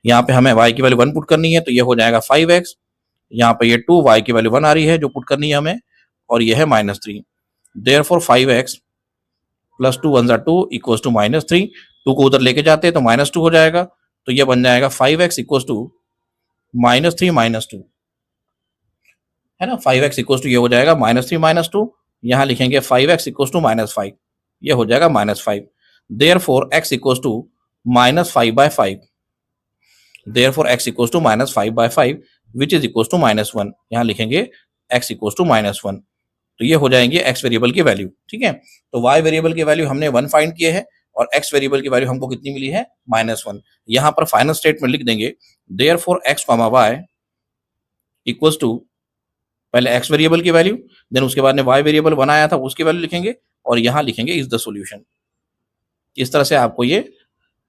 यहाँ पे हमें y की वैल्यू 1 पुट करनी है तो ये हो जाएगा 5x, यहाँ पे ये 2, y की वैल्यू 1 आ रही है जो पुट करनी है हमें, और ये है -3। देयरफॉर 5x + 2 1 2 = -3, 2 को उधर लेके जाते हैं तो -2 हो जाएगा, तो ये बन जाएगा 5x = -3 - 2, है ना। 5x = ये हो जाएगा -3 - 2, यहाँ लिखेंगे 5x = -5, ये हो जाएगा -5। Therefore x = -5/5, therefore x = -5/5 which is equal to -1, यहाँ लिखेंगे x = -1। तो ये हो जाएंगे x वेरिएबल की वैल्यू। ठीक है, तो y वेरिएबल की वैल्यू हमने 1 फाइंड किए है और x वेरिएबल की वैल्यू हमको कितनी मिली है, -1। यहाँ पर फाइनल स्टेटमेंट लिख देंगे therefore x, y equals to पहले x वेरिएबल की वैल्यू, देन उसके बाद में y वेरिएबल 1 आया था उसकी वैल्यू लिखेंगे और यहाँ लिखेंगे इज द सॉल्यूशन। इस तरह से आपको ये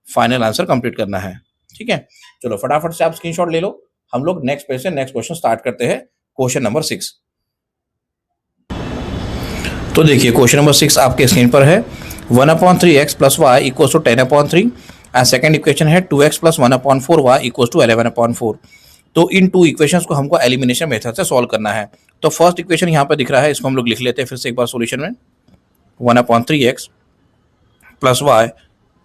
फाइनल आंसर कंप्लीट करना है। ठीक है, चलो फटाफट से आप स्क्रीनशॉट ले लो। हम लोग नेक्स्ट पेज से नेक्स्ट क्वेश्चन स्टार्ट करते हैं, क्वेश्चन नंबर 6। तो देखिए क्वेश्चन नंबर 6 आपके स्क्रीन पर है। 1/3x + y = 10/3 and second equation है 2x + 1/4y = 11/4। तो इन टू इक्वेशंस को हमको एलिमिनेशन मेथड से सॉल्व करना है। तो फर्स्ट इक्वेशन यहाँ पे दिख रहा है, इसको हम लोग लिख लेते हैं फिर से एक बार सॉल्यूशन में। 1/3x + y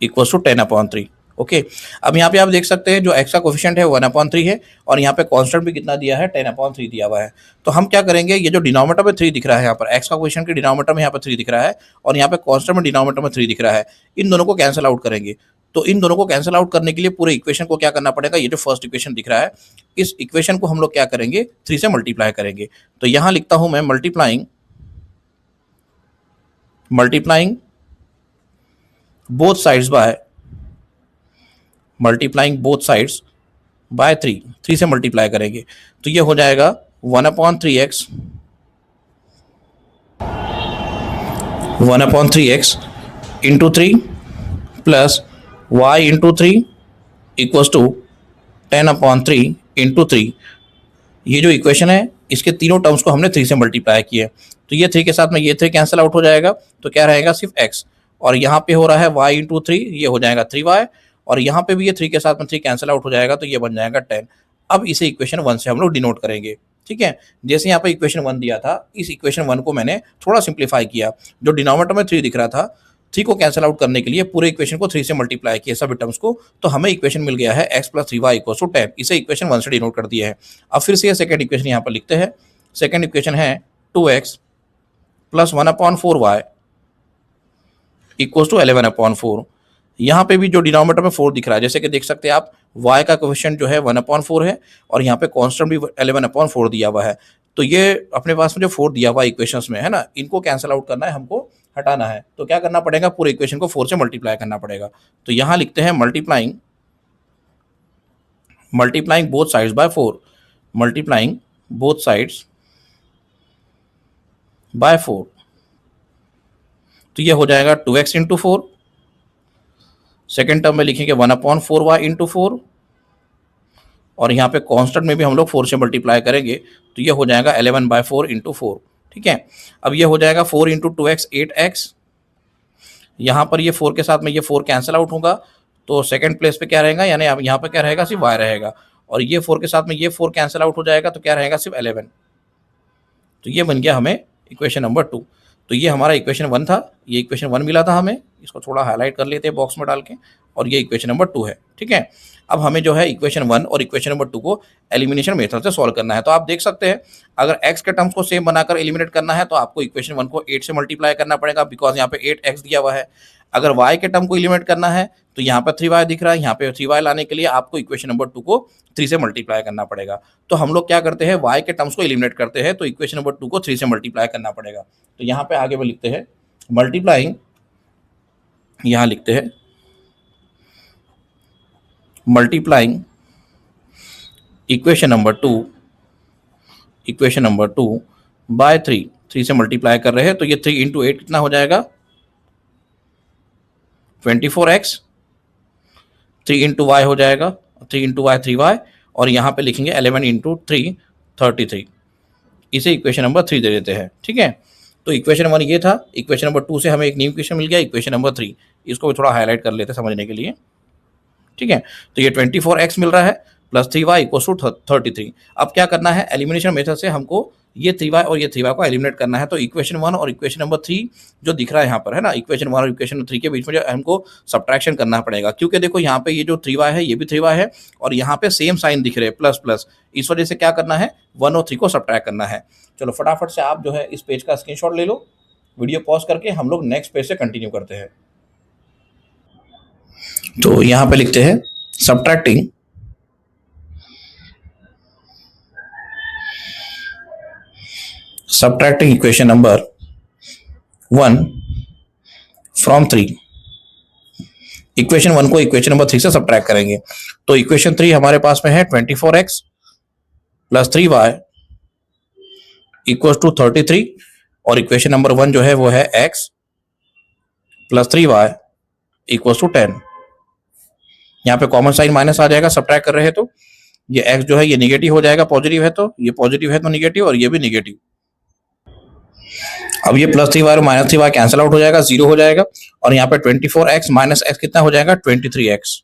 = 10/3। ओके, अब यहाँ पे आप देख सकते हैं जो x का कोफिशिएंट है 1/3 है और यहाँ पे कांस्टेंट भी कितना दिया है 10/3 दिया हुआ है। तो हम क्या करेंगे, ये जो डिनोमिनेटर में 3 दिख रहा है, यहाँ पर x का कोफिशिएंट के डिनोमिनेटर में यहाँ पर 3 दिख रहा है और यहाँ पे कांस्टेंट में डिनोमिनेटर में 3 दिख रहा है, इन दोनों को कैंसिल आउट करेंगे। तो इन दोनों को कैंसिल आउट करने के लिए पूरे इक्वेशन को क्या करना पड़ेगा, ये जो फर्स्ट इक्वेशन दिख रहा है इस इक्वेशन को हम लोग क्या करेंगे 3 से मल्टीप्लाई करेंगे। तो यहाँ लिखता हूं मैं multiplying both sides by by 3 से मल्टीप्लाई करेंगे। तो ये हो जाएगा 1/3x into 3 plus y into 3 equals to 10/3 into 3। ये जो इक्वेशन है इसके तीनों टर्म्स को हमने 3 से मल्टीप्लाई किया। तो ये 3 के साथ में ये 3 कैंसिल आउट हो जाएगा, तो क्या रहेगा सिर्फ x, और यहाँ पे हो रहा है y इंटू 3, ये हो जाएगा 3y, और यहाँ पे भी ये 3 के साथ में 3 कैंसिल आउट हो जाएगा, तो ये बन जाएगा 10। अब इसे इक्वेशन 1 से हम लोग डिनोट करेंगे। ठीक है, जैसे यहाँ पे इक्वेशन 1 दिया था, इस इक्वेशन 1 को मैंने थोड़ा सिंप्लीफाई किया। जो डिनोमिनेटर में 3 दिख रहा था, 3 को कैंसिल आउट करने के लिए पूरे इक्वेशन को 3 से मल्टीप्लाई किया सभी टर्म्स को, तो हमें इक्वेशन मिल गया है x + 3y = 10। इसे इक्वेशन 1 से डिनोट कर दिया है। अब फिर से ये सेकंड इक्वेशन यहाँ पर लिखते हैं। सेकंड इक्वेशन है 2x + 1/4y = 11/4। यहाँ पे भी जो डिनोमिनेटर में 4 दिख रहा है, जैसे कि देख सकते हैं आप, y का कोफिशिएंट जो है 1/4 है और यहाँ पे कांस्टेंट भी 11/4 दिया हुआ है। तो ये अपने पास में जो 4 दिया हुआ इक्वेशंस में है ना, इनको कैंसिल आउट करना है, हमको हटाना है। तो क्या करना पड़ेगा, पूरे इक्वेशन को 4 से मल्टीप्लाई करना पड़ेगा। तो यहाँ लिखते हैं multiplying both sides bye 4, multiplying both sides bye 4। तो ये हो जाएगा 2x इंटू 4, सेकेंड टर्म में लिखेंगे 1/4y इंटू 4, और यहाँ पे कांस्टेंट में भी हम लोग 4 से मल्टीप्लाई करेंगे, तो ये हो जाएगा 11/4 इंटू 4। ठीक है, अब ये हो जाएगा 4 इंटू 2x 8x, यहाँ पर ये 4 के साथ में ये 4 कैंसिल आउट होगा, तो सेकंड प्लेस पे क्या रहेगा, यानी अब यहाँ पे क्या रहेगा, सिर्फ y रहेगा, और ये 4 के साथ में ये 4 कैंसिल आउट हो जाएगा, तो क्या रहेगा, सिर्फ 11। तो ये बन गया हमें इक्वेशन नंबर 2। तो ये हमारा इक्वेशन 1 था, ये इक्वेशन 1 मिला था हमें, इसको थोड़ा हाईलाइट कर लेते हैं बॉक्स में डाल के, और ये इक्वेशन नंबर 2 है। ठीक है, अब हमें जो है इक्वेशन 1 और इक्वेशन नंबर 2 को एलिमिनेशन मेथड से सॉल्व करना है। तो आप देख सकते हैं, अगर x के टर्म्स को सेम बनाकर एलिमिनेट करना है तो आपको इक्वेशन 1 को 8 से मल्टीप्लाई करना पड़ेगा, बिकॉज यहाँ पे 8x दिया हुआ है। अगर y के टर्म को एलिमिनेट करना है तो यहाँ पर 3y दिख रहा है, यहाँ पे 3y लाने के लिए आपको इक्वेशन नंबर 2 को 3 से मल्टीप्लाई करना पड़ेगा। तो हम लोग क्या करते हैं, y के टर्म्स को एलिमिनेट करते हैं, तो इक्वेशन नंबर 2 को 3 से मल्टीप्लाई करना पड़ेगा। तो यहाँ पे आगे में लिखते हैं मल्टीप्लाइंग, यहाँ लिखते हैं मल्टीप्लाइंग इक्वेशन नंबर 2 बाय 3 से मल्टीप्लाई कर रहे हैं, तो ये 3 इंटू 8 कितना हो जाएगा, 24x, 3 इंटू वाई हो जाएगा, 3 इंटू वाई 3y, और यहाँ पे लिखेंगे 11 इंटू 3 33। इसे इक्वेशन नंबर 3 दे देते हैं। ठीक है, तो इक्वेशन 1 ये था, इक्वेशन नंबर 2 से हमें एक न्यू इक्वेशन मिल गया, इक्वेशन नंबर 3, इसको भी थोड़ा हाईलाइट कर लेते हैं समझने के लिए। ठीक है, तो ये 24x मिल रहा है प्लस 3y = 33। अब क्या करना है, एलिमिनेशन मेथड से हमको ये 3y और ये 3y को एलिमिनेट करना है। तो इक्वेशन 1 और इक्वेशन नंबर 3 जो दिख रहा है यहाँ पर है ना, इक्वेशन 1 और इक्वेशन 3 के बीच में जो हमको सब्ट्रैक्शन करना पड़ेगा, क्योंकि देखो यहाँ पे ये जो 3y है ये भी 3y है और यहाँ पे सेम साइन दिख रहे हैं प्लस प्लस, इस वजह से क्या करना है, 1 और 3 को सब्ट्रैक्ट करना है। चलो फटाफट से आप जो है इस पेज का स्क्रीनशॉट ले लो, वीडियो पॉज करके हम लोग नेक्स्ट पेज से कंटिन्यू करते हैं। तो यहाँ पे लिखते हैं subtracting equation number 1 from 3। Equation 1 को इक्वेशन नंबर 3 से सब्ट्रैक्ट करेंगे। तो इक्वेशन 3 हमारे पास में है 24x plus 3y equal to 33 और इक्वेशन नंबर 1 जो है वो है x plus 3y equal to 10। यहाँ पे कॉमन साइन माइनस आ जाएगा, सब्ट्रैक्ट कर रहे हैं तो ये x जो है ये निगेटिव हो जाएगा, पॉजिटिव है तो ये पॉजिटिव है तो निगेटिव, और ये भी निगेटिव। अब ये प्लस 3y और माइनस 3y कैंसिल आउट हो जाएगा, 0 हो जाएगा, और यहाँ पे 24x माइनस x कितना हो जाएगा 23x,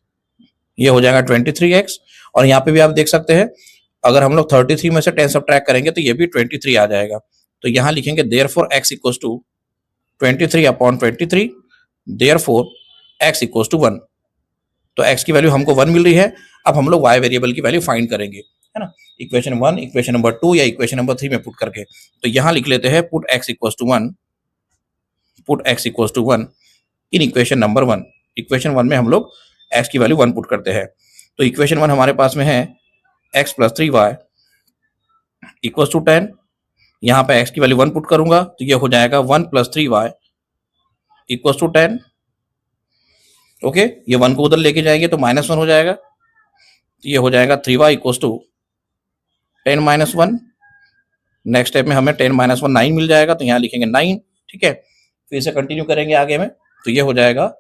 ये हो जाएगा 23x। और यहाँ पे भी आप देख सकते हैं अगर हम लोग 33 में से 10 सब्ट्रैक्ट करेंगे तो ये भी 23 आ जाएगा। तो यहाँ लिखेंगे therefore x equals to 23/23, therefore x equals to 1। तो x की वैल्यू हमको 1 मिल रही है। अब हम लोग y वेरिएबल की वैल्यू फाइंड करेंगे, है ना, इक्वेशन 1 इक्वेशन नंबर 2 या इक्वेशन नंबर 3 में पुट करके। तो यहाँ लिख लेते हैं put x equals to 1, put x equals to 1 in equation number 1। Equation 1 में हम लोग x की वैल्यू 1 पुट करते हैं। तो इक्वेशन 1 हमारे पास में है x plus 3y equals to 10। यहाँ पे x की वैल्यू 1 पुट करूंगा तो ये हो जाएगा 1 plus 3y equals to 10। Okay, ये 1 को उधर लेके जाएंगे तो -1 हो जाएगा, तो ये हो जाएगा 3y equals to 10 minus 1। Next step में हमें 10 माइनस 1 9 मिल जाएगा, तो यहाँ लिखेंगे 9। ठीक है, फिर से कंटिन्यू करेंगे आगे में, तो ये हो जाएगा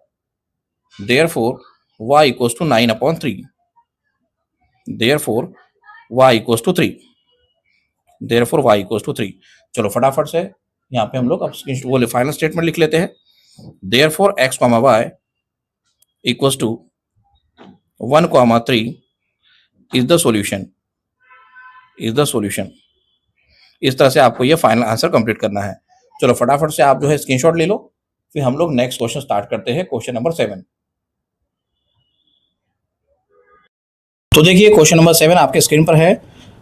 therefore y equals to 9/3, therefore y equals to 3, therefore y equals to 3। चलो फटाफट से यहाँ पे हम लोग अब वो फाइनल स्टेटमेंट लिख लेते हैं। Therefore x, y equals to 1, 3 is the solution, is the solution. इस तरह से आपको ये फाइनल आंसर कंप्लीट करना है। चलो फटाफट से आप जो है स्क्रीनशॉट ले लो, फिर हम लोग नेक्स्ट क्वेश्चन स्टार्ट करते हैं, क्वेश्चन नंबर 7। तो देखिए क्वेश्चन नंबर 7 आपके स्क्रीन पर है।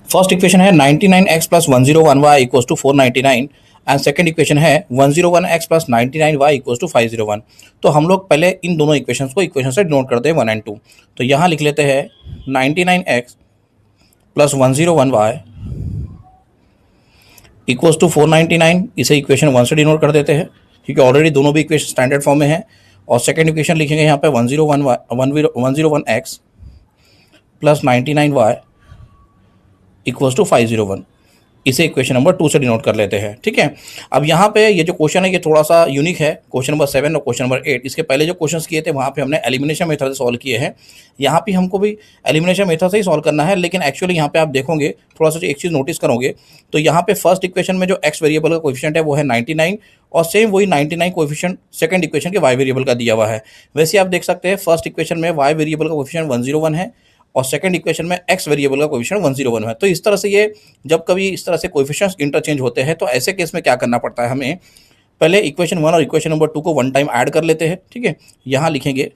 फर्स्ट इक्वेशन है 99x plus 101y equals to 499 and second equation है 101x plus 99y equals to 501। तो हम लोग पहले इन दोनों इक्वेशंस को इक्वेशन से डिनोट करते हैं 1 और 2। तो यहाँ लिख लेते हैं 99x plus 101y equals to 499, इसे इक्वेशन 1 से डिनोट कर देते हैं क्योंकि ऑलरेडी दोनों भी इक्वेशन स्टैंडर्ड फॉर्म में है। और सेकंड इक्वेशन लिखेंगे यहाँ पे 101x plus 99y equals to 501, इसे इक्वेशन नंबर 2 से डिनोट कर लेते हैं। ठीक है, अब यहाँ पे ये जो क्वेश्चन है ये थोड़ा सा यूनिक है, क्वेश्चन नंबर 7 और क्वेश्चन नंबर 8। इसके पहले जो क्वेश्चंस किए थे वहाँ पे हमने एलिमिनेशन मेथड से सॉल्व किए हैं, यहाँ पे हमको भी एलिमिनेशन मेथड से ही सॉल्व करना है। लेकिन एक्चुअली यहाँ पे आप देखोगे थोड़ा सा एक चीज़ नोटिस करोगे, तो यहाँ पे फर्स्ट इक्वेशन में जो एक्स वेरिएबल का कोएफिशिएंट है वो है 99, और सेम वही 99 कोएफिशिएंट सेकंड इक्वेशन के वाई वेरिएबल का दिया हुआ है। वैसे आप देख सकते हैं फर्स्ट इक्वेशन में वाई वेरिएबल का कोएफिशिएंट 101 है और सेकंड इक्वेशन में एक्स वेरिएबल का कोएफिशिएंट 101 है। तो इस तरह से ये जब कभी इस तरह से कोएफिशिएंट्स इंटरचेंज होते हैं तो ऐसे केस में क्या करना पड़ता है हमें, पहले इक्वेशन 1 और इक्वेशन नंबर 2 को वन टाइम ऐड कर लेते हैं। ठीक है, यहाँ लिखेंगे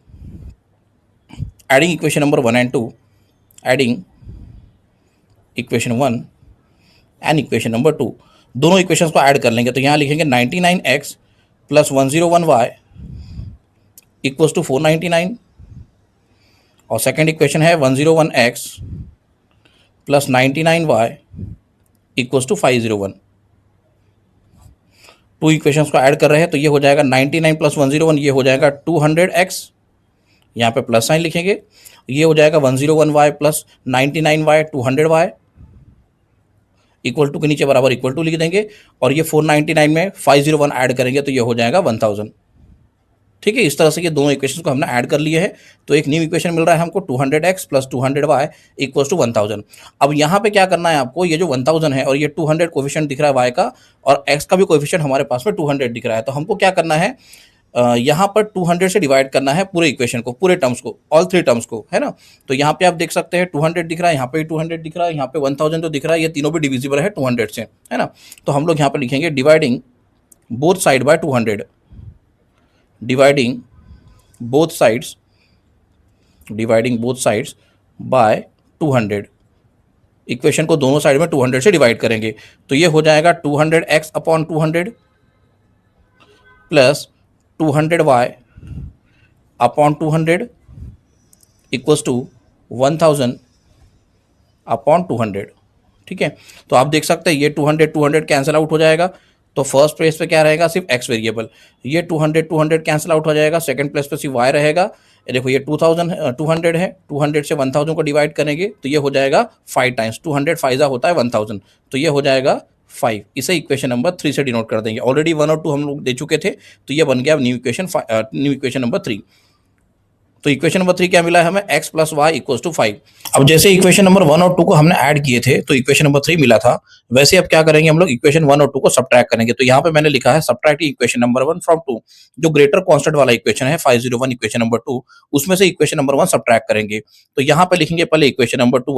adding equation number 1 and 2, adding equation 1 and equation number 2, दोनों इक्वेशंस को ऐड कर लेंगे। तो यहाँ लिखेंगे 99x plus 101y equals to 499, और सेकेंड इक्वेशन है 101x plus 99y equals to 501। Two equations को ऐड कर रहे हैं तो ये हो जाएगा 99 प्लस 101, ये हो जाएगा 200x, यहाँ पे प्लस साइन लिखेंगे, ये हो जाएगा 101y plus 99y 200y equal to के नीचे बराबर इक्वल टू लिख देंगे, और ये 499 में 501 ऐड करेंगे तो ये हो जाएगा 1000। ठीक है, इस तरह से ये दोनों इक्वेशंस को हमने ऐड कर लिए हैं, तो एक न्यू इक्वेशन मिल रहा है हमको 200x plus 200y equals to 1000। अब यहाँ पे क्या करना है आपको, ये जो 1000 है और ये 200 कोएफिशिएंट दिख रहा है y का, और x का भी कोएफिशिएंट हमारे पास में 200 दिख रहा है, तो हमको क्या करना है, यहाँ पर 200 से डिवाइड करना है पूरे इक्वेशन को, पूरे टर्म्स को, ऑल थ्री टर्म्स को, है ना। तो यहाँ पे आप देख सकते हैं 200 दिख रहा है, यहाँ पे 200 दिख रहा है, यहाँ पे 1000 तो दिख रहा है, ये तीनों भी डिविजिबल है 200 से, है ना। तो हम लोग यहाँ पे लिखेंगे dividing both side by 200, dividing both sides, dividing both sides bye 200, equation को दोनों साइड में 200 से डिवाइड करेंगे। तो ये हो जाएगा 200x upon 200 plus 200y upon 200 equals to 1000 upon 200। ठीक है, तो आप देख सकते हैं ये 200 कैंसिल आउट हो जाएगा, तो फर्स्ट प्लेस पे क्या रहेगा, सिर्फ x वेरिएबल, ये 200 कैंसिल आउट हो जाएगा, सेकंड प्लेस पे सिर्फ y रहेगा। ये देखो ये 200 है, 200 से 1000 को डिवाइड करेंगे तो ये हो जाएगा 5 टाइम्स, 200 फाइजा होता है 1000, तो ये हो जाएगा 5, इसे इक्वेशन नंबर 3 से डिनोट कर देंगे। ऑलरेडी 1 और 2 हम लोग दे चुके थे, तो ये बन गया न्यू इक्वेशन नंबर 3। तो इक्वेशन नंबर 3 क्या मिला है हमें, x plus y equal to 5। अब जैसे इक्वेशन नंबर 1 और 2 को हमने ऐड किए थे तो इक्वेशन नंबर 3 मिला था, वैसे अब क्या करेंगे हम लोग इक्वेशन 1 और 2 को सब्ट्रैक्ट करेंगे। तो यहाँ पे मैंने लिखा है सब्ट्रैक्टिंग इक्वेशन नंबर 1 फ्रॉम 2, जो ग्रेटर कांस्टेंट वाला इक्वेशन है 501 इक्वेशन नंबर 2, उसमें से इक्वेशन नंबर 1 सब्ट्रैक्ट करेंगे। तो यहाँ पे लिखेंगे पहले equation number 2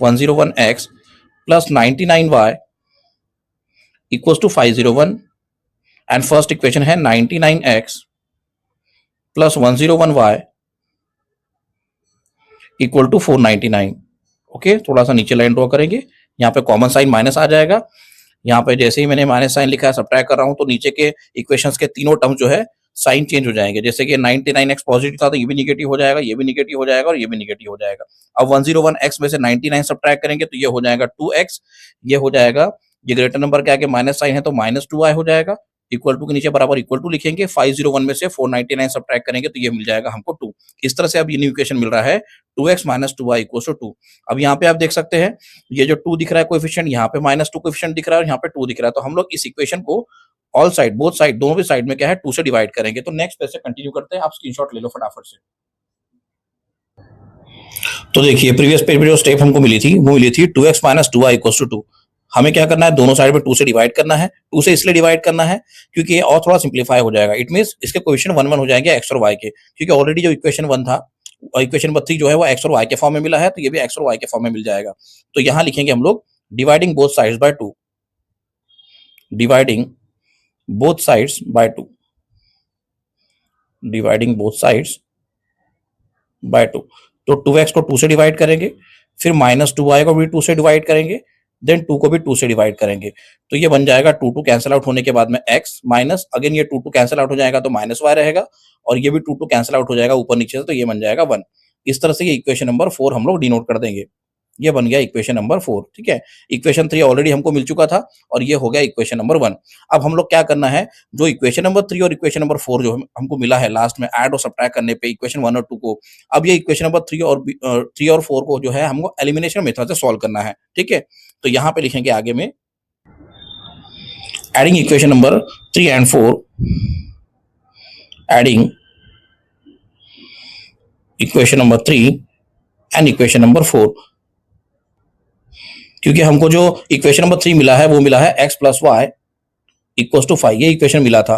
101x plus 99y equal to 501, and first equation है 99x plus 101y equal to 499। Okay, थोड़ा सा नीचे लाइन ड्रॉ करेंगे, यहाँ पे कॉमन साइन माइनस आ जाएगा। यहाँ पे जैसे ही मैंने माइनस साइन लिखा है, सब्ट्रैक्ट कर रहा हूँ, तो नीचे के इक्वेशंस के तीनों टर्म जो है साइन चेंज हो जाएंगे। जैसे कि 99x पॉजिटिव था तो ये भी निगेटिव हो जाएगा, ये भी निगेटिव हो जाएगा और ये भी निगेटिव हो जाएगा। अब 101x में से 99 सब्ट्रैक्ट करेंगे तो ये हो जाएगा 2x, ये हो जाएगा, ये ग्रेटर नंबर के आगे माइनस साइन है तो -2y हो जाएगा, इक्वल टू के नीचे बराबर इक्वल टू लिखेंगे। 501 में से 499 सब्ट्रैक्ट करेंगे तो ये मिल जाएगा हमको 2। इस तरह से अब ये न्यू इक्वेशन मिल रहा है 2x minus 2y equal to 2। अब यहाँ पे आप देख सकते हैं ये जो 2 दिख रहा है कोएफिशिएंट, यहाँ पे -2 कोएफिशिएंट दिख रहा है और यहाँ पे 2 दिख रहा है। तो हम लोग इस इक्वेशन को ऑल साइड, बोथ साइड, दोनों भी साइड में क्या है 2 से डिवाइड करेंगे। तो नेक्स्ट पे से कंटिन्यू करते हैं, आप स्क्रीनशॉट ले लो फटाफट से। तो देखिए प्रीवियस पेज में जो स्टेप हमको मिली थी वो मिली थी 2x minus 2y equal to 2। हमें क्या करना है, दोनों साइड में 2 से डिवाइड करना है। 2 से इसलिए डिवाइड करना है क्योंकि ये और थोड़ा सिंप्लीफाई हो जाएगा। इट मींस इसके कोएफिशिएंट 1 1 हो जाएंगे x और y के, क्योंकि ऑलरेडी जो इक्वेशन 1 था, इक्वेशन नंबर 3 जो है वो x और y के फॉर्म में मिला है, तो ये भी x और y के फॉर्म में मिल जाएगा। तो यहाँ लिखेंगे हम लोग dividing both sides bye 2, dividing both sides bye 2, dividing both sides bye 2। तो 2x को 2 से डिवाइड करेंगे, फिर -2y को भी 2 से डिवाइड करेंगे, देन 2 को भी 2 से डिवाइड करेंगे। तो ये बन जाएगा 2 कैंसिल आउट होने के बाद में x माइनस, अगेन ये 2 कैंसिल आउट हो जाएगा तो -y रहेगा, और ये भी 2 कैंसिल आउट हो जाएगा ऊपर नीचे से, तो ये बन जाएगा 1। इस तरह से ये इक्वेशन नंबर 4 हम लोग डिनोट कर देंगे। ये बन गया इक्वेशन नंबर 4, ठीक है। इक्वेशन 3 ऑलरेडी हमको मिल चुका था और ये हो गया इक्वेशन नंबर 1। अब हम लोग क्या करना है, जो इक्वेशन नंबर 3 और इक्वेशन नंबर 4 जो हमको मिला है लास्ट में ऐड और सब्ट्रैक्ट करने पे इक्वेशन 1 और 2 को, अब ये इक्वेशन नंबर 3 और 4 को जो है हमको एलिमिनेशन मेथड से सॉल्व करना है, ठीक है। तो यहाँ पे लिखेंगे आगे में adding equation number 3 and 4, adding equation number 3 and equation number 4, क्योंकि हमको जो इक्वेशन नंबर 3 मिला है वो मिला है x plus y equal to 5, ये इक्वेशन मिला था,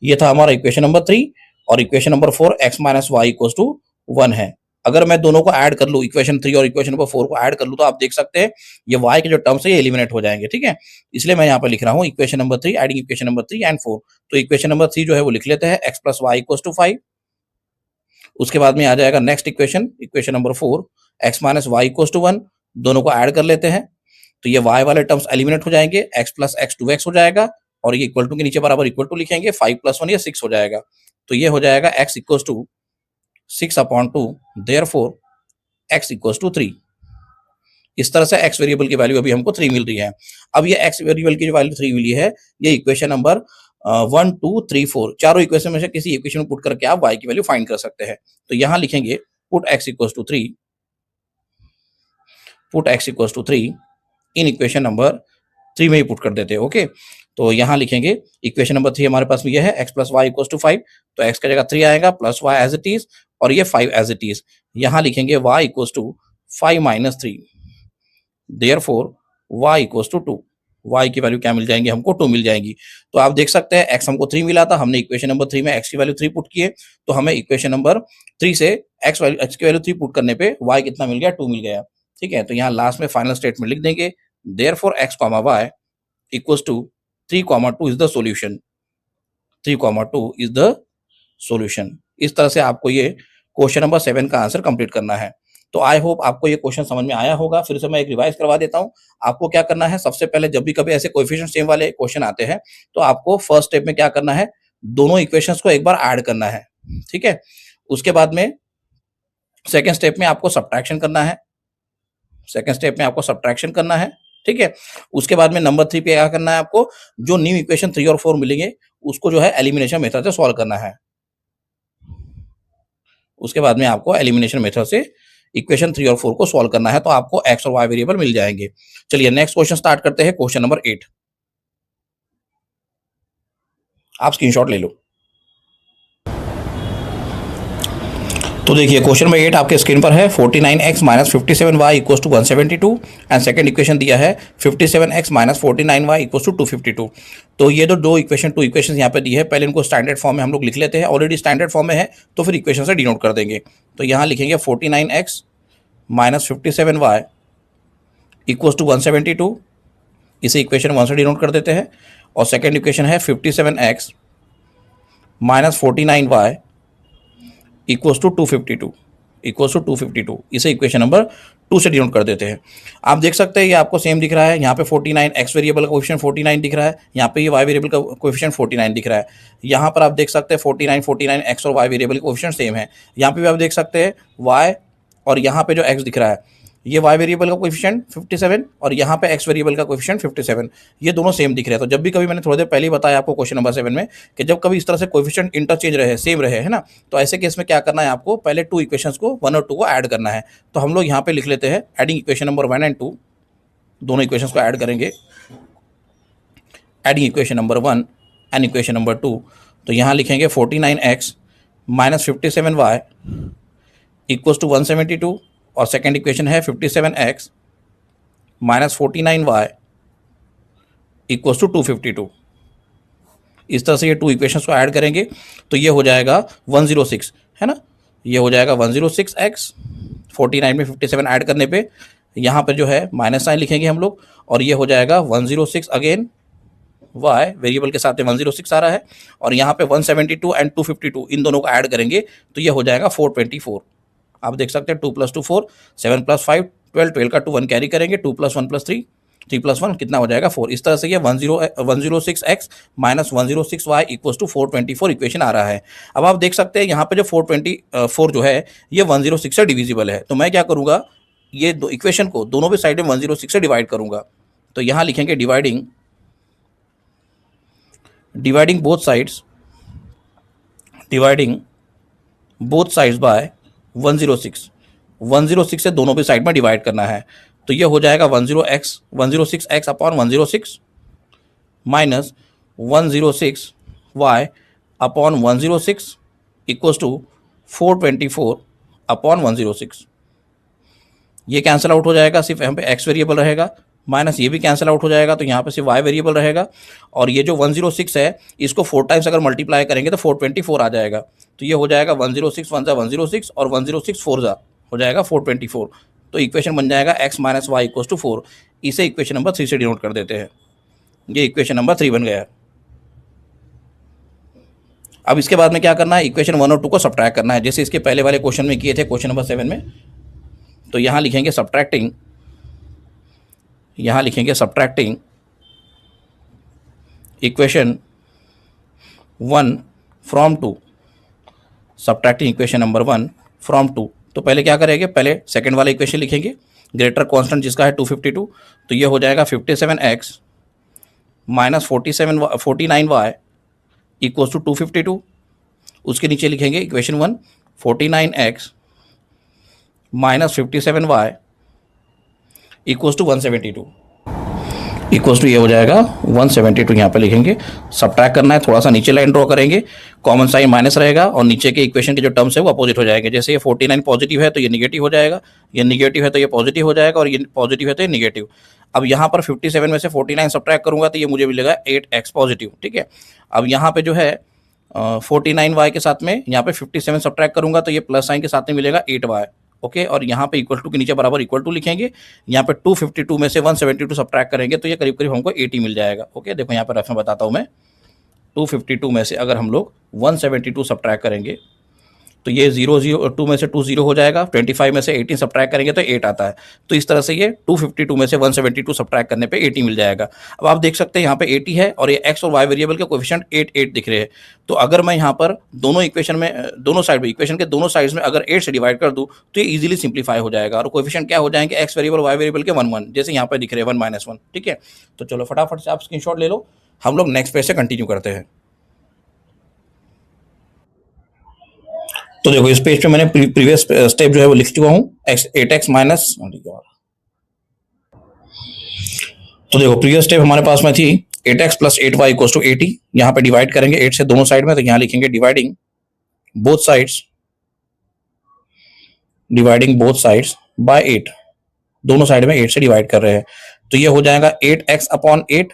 ये था हमारा इक्वेशन नंबर 3, और equation number 4 x minus y equal to 1 है। अगर मैं दोनों को ऐड कर लूं, इक्वेशन 3 और इक्वेशन नंबर 4 को ऐड कर लूं, तो आप देख सकते हैं ये y के जो टर्म्स है ये एलिमिनेट हो जाएंगे, ठीक है। इसलिए मैं यहाँ पे लिख रहा हूँ equation number 3 adding equation number 3 and 4। तो इक्वेशन नंबर 3 जो है वो लिख लेते हैं x plus y equal to 5। उसके बाद में आ जाएगा next equation, equation number 4 x minus y equal to 1, दोनों को ऐड कर लेते हैं तो ये y वाले टर्म्स एलिमिनेट हो जाएंगे, x प्लस x 2x हो जाएगा, और ये इक्वल टू के नीचे बराबर इक्वल टू लिखेंगे, 5 प्लस 1 ये 6 हो जाएगा। तो ये हो जाएगा x equal to 6/2, therefore x equal to 3। इस तरह से x वेरिएबल की वैल्यू अभी हमको 3 मिल रही है। अब ये x वेरिएबल की जो वैल्यू 3 मिली है, ये इक्वेशन नंबर 1 2 3 4 चारों इक्वेशन में से किसी इक्वेशन में पुट करके आप y की वैल्यू फाइंड कर सकते हैं। तो यहाँ लिखेंगे put x equal to 3, put x equal to 3 in equation number 3 में ही पुट कर देते हैं, ओके। तो यहाँ लिखेंगे इक्वेशन नंबर 3 हमारे पास में ये है x plus y equal to 5, तो x का जगह 3 आएगा, plus y as it is, और ये 5 एज इट इज। यहाँ लिखेंगे y equal to 5 minus 3, therefore y equal to 2। y की वैल्यू क्या मिल जाएंगी हमको, 2 मिल जाएंगी। तो आप देख सकते हैं x हमको 3 मिला था, हमने इक्वेशन नंबर 3 में x की वैल्यू 3 पुट किए, तो हमें इक्वेशन नंबर 3 से x की वैल्यू 3 पुट करने पे y कितना मिल गया, 2 मिल गया, ठीक है। तो यहाँ लास्ट में फाइनल स्टेटमेंट लिख देंगे, therefore x, y equals to 3, 2 is the solution, 3, 2 is the solution. इस तरह से आपको ये क्वेश्चन नंबर 7 का आंसर कंप्लीट करना है। तो आई होप आपको ये क्वेश्चन समझ में आया होगा। फिर से मैं एक रिवाइज करवा देता हूँ। आपको क्या करना है, सबसे पहले जब भी कभी ऐसे कोएफिशिएंट सेम वाले क्वेश्चन आते हैं तो आपको फर्स्ट स्टेप में क्या करना है, दोनों इक्वेशंस को एक बार ऐड करना है, ठीक है। उसके बाद में सेकेंड स्टेप में आपको सब्ट्रैक्शन करना है, सेकेंड स्टेप में आपको सब्ट्रैक्शन करना है, ठीक है। उसके बाद में नंबर 3 पे क्या करना है, आपको जो न्यू इक्वेशन 3 और 4 मिलेंगे उसको जो है एलिमिनेशन मेथड से सॉल्व करना है। उसके बाद में आपको एलिमिनेशन मेथड से इक्वेशन 3 और 4 को सॉल्व करना है, तो आपको एक्स और वाई वेरिएबल मिल जाएंगे। चलिए नेक्स्ट क्वेश्चन स्टार्ट करते हैं, क्वेश्चन नंबर 8। आप स्क्रीनशॉट ले लो। तो देखिए क्वेश्चन नंबर 8 आपके स्क्रीन पर है। 49x minus 57y equals to 172 and second equation दिया है 57x minus 49y equals to 252। तो ये दो टू इक्वेशन यहाँ पे दी है। पहले इनको स्टैंडर्ड फॉर्म में हम लोग लिख लेते हैं, ऑलरेडी स्टैंडर्ड फॉर्म में है तो फिर इक्वेशन से डिनोट कर देंगे। तो यहाँ लिखेंगे 49x minus 57y equals to 172, इसे इक्वेशन 1 से डिनोट कर देते हैं। और सेकेंड इक्वेशन है 57x minus 49y equals to 252, इसे इक्वेशन नंबर 2 से डिनोट कर देते हैं। आप देख सकते हैं ये आपको सेम दिख रहा है, यहाँ पे 49 एक्स वेरिएबल का कोएफिशिएंट 49 दिख रहा है, यहाँ पे ये वाई वेरिएबल का कोएफिशिएंट 49 दिख रहा है। यहाँ पर आप देख सकते हैं 49 एक्स और वाई वेरिएबल का कोएफिशिएंट सेम है। यहाँ पे भी आप देख सकते हैं वाई, और यहाँ पे जो एक्स दिख रहा है ये वाई वेरिएबल का कोएफिशिएंट 57 और यहाँ पे एक्स वेरिएबल का कोएफिशिएंट 57, ये दोनों सेम दिख रहे हैं। तो जब भी कभी, मैंने थोड़ी देर पहले ही बताया आपको क्वेश्चन नंबर 7 में कि जब कभी इस तरह से कोएफिशिएंट इंटरचेंज रहे, सेम रहे, है ना, तो ऐसे केस में क्या करना है, आपको पहले टू इक्वेशंस को 1 और 2 को ऐड करना है। तो हम लोग यहाँ पे लिख लेते हैं एडिंग इक्वेशन नंबर 1 एंड 2, दोनों इक्वेशंस को ऐड करेंगे। Adding equation number 1 and equation number 2, तो यहाँ लिखेंगे 49x minus 57y equals to 172, और सेकेंड इक्वेशन है 57x minus 49y equals to 252। इस तरह से ये टू इक्वेशंस को ऐड करेंगे तो ये हो जाएगा 106, है ना, ये हो जाएगा 106x, 49 में 57 ऐड करने पे यहाँ पर जो है माइनस साइन लिखेंगे हम लोग, और ये हो जाएगा 106 अगेन y वेरिएबल के साथ में 106 आ रहा है, और यहाँ पे 172 एंड 252 इन दोनों को ऐड करेंगे तो ये हो जाएगा 424। आप देख सकते हैं 2 + 2 4, 7 + 5 12, 12 का 2 1 कैरी करेंगे, 2 + 1 + 3, 3 + 1 कितना हो जाएगा 4। इस तरह से ये 106x minus 106y equals to 424 equation आ रहा है। अब आप देख सकते हैं यहाँ पे जो 424 जो है ये 106 से डिविजिबल है, तो मैं क्या करूँगा, ये दो इक्वेशन को दोनों भी साइड में 106 से डिवाइड करूँगा। तो यहाँ लिखेंगे डिवाइडिंग बोथ साइड्स बाय 106 से दोनों भी साइड में डिवाइड करना है। तो ये हो जाएगा 106x upon 106 minus 106y upon 106 equals to 424 upon 106। ये कैंसिल आउट हो जाएगा, सिर्फ यहाँ पे x वेरिएबल रहेगा, माइनस ये भी कैंसिल आउट हो जाएगा, तो यहाँ पे सिर्फ y वेरिएबल रहेगा। और ये जो 106 है इसको 4 टाइम्स अगर मल्टीप्लाई करेंगे तो 424 आ जाएगा। तो ये हो जाएगा 106 1 ज़ा 106 और 106 4 ज़ा हो जाएगा 424। तो इक्वेशन बन जाएगा x minus y equals to 4। इसे इक्वेशन नंबर 3 से डिनोट कर देते हैं। ये इक्वेशन नंबर 3 बन गया। अब इसके बाद में क्या करना है, इक्वेशन 1 और 2 को सब्ट्रैक्ट करना है, जैसे इसके पहले वाले क्वेश्चन में किए थे क्वेश्चन नंबर 7 में। तो यहाँ लिखेंगे subtracting equation 1 from 2, subtracting equation number 1 from 2। तो पहले क्या करेंगे, पहले सेकंड वाला इक्वेशन लिखेंगे, ग्रेटर कांस्टेंट जिसका है 252, तो ये हो जाएगा 57x minus 49y equals to 252। उसके नीचे लिखेंगे equation 1 49x minus 57y equals to 172, equals to ये हो जाएगा 172। यहाँ पे लिखेंगे, सब्ट्रैक्ट करना है, थोड़ा सा नीचे लाइन ड्रॉ करेंगे, कॉमन साइन माइनस रहेगा और नीचे के इक्वेशन के जो टर्म्स है वो अपोजिट हो जाएंगे। जैसे ये 49 पॉजिटिव है तो ये निगेटिव हो जाएगा, ये निगेटिव है तो ये पॉजिटिव हो जाएगा, और ये पॉजिटिव है तो ये निगेटिव। अब यहाँ पर 57 में से 49 सब्ट्रैक्ट करूँगा तो ये मुझे मिलेगा 8x पॉजिटिव, ठीक है। अब यहाँ पे जो है 49y के साथ में यहाँ पे 57 सब्ट्रैक्ट करूँगा तो ये प्लस साइन के साथ में मिलेगा 8y, ओके। और यहाँ पे इक्वल टू के नीचे बराबर इक्वल टू लिखेंगे, यहाँ पे 252 में से 172 सब्ट्रैक्ट करेंगे तो ये करीब करीब हमको 80 मिल जाएगा, ओके। देखो यहाँ पर रफ में बताता हूँ मैं, 252 में से अगर हम लोग 172 सब्ट्रैक्ट करेंगे तो ये 2 में से 2 0 हो जाएगा, 25 में से 18 सब्ट्रैक्ट करेंगे तो 8 आता है। तो इस तरह से ये 252 में से 172 सब्ट्रैक्ट करने पे 80 मिल जाएगा। अब आप देख सकते हैं यहाँ पे 80 है और ये x और y वेरिएबल के कोएफिशिएंट 8 8 दिख रहे हैं। तो अगर मैं यहाँ पर दोनों इक्वेशन में दोनों साइड में इक्वेशन के दोनों साइड्स में अगर 8 से डिवाइड कर दूँ तो ये ईजिली सिंप्लीफाई हो जाएगा, और कोएफिशिएंट क्या हो जाएंगे, x वेरिएबल y वेरिएबल के 1 1, जैसे यहाँ पर दिख रहे हैं 1 - 1, ठीक है। तो चलो फटाफट से आप स्क्रीनशॉट ले लो, हम लोग नेक्स्ट पेज से कंटिन्यू करते हैं। तो देखो इस पेज पे मैंने प्रीवियस स्टेप जो है वो लिख चुका हूँ, 8x माइनस। तो देखो प्रीवियस स्टेप हमारे पास में थी 8x plus 8y equals to 80। यहाँ पे डिवाइड करेंगे 8 से दोनों साइड में, तो यहाँ लिखेंगे डिवाइडिंग बोथ साइड्स बाय 8। दोनों साइड में 8 से डिवाइड कर रहे हैं, तो ये हो जाएगा 8x upon 8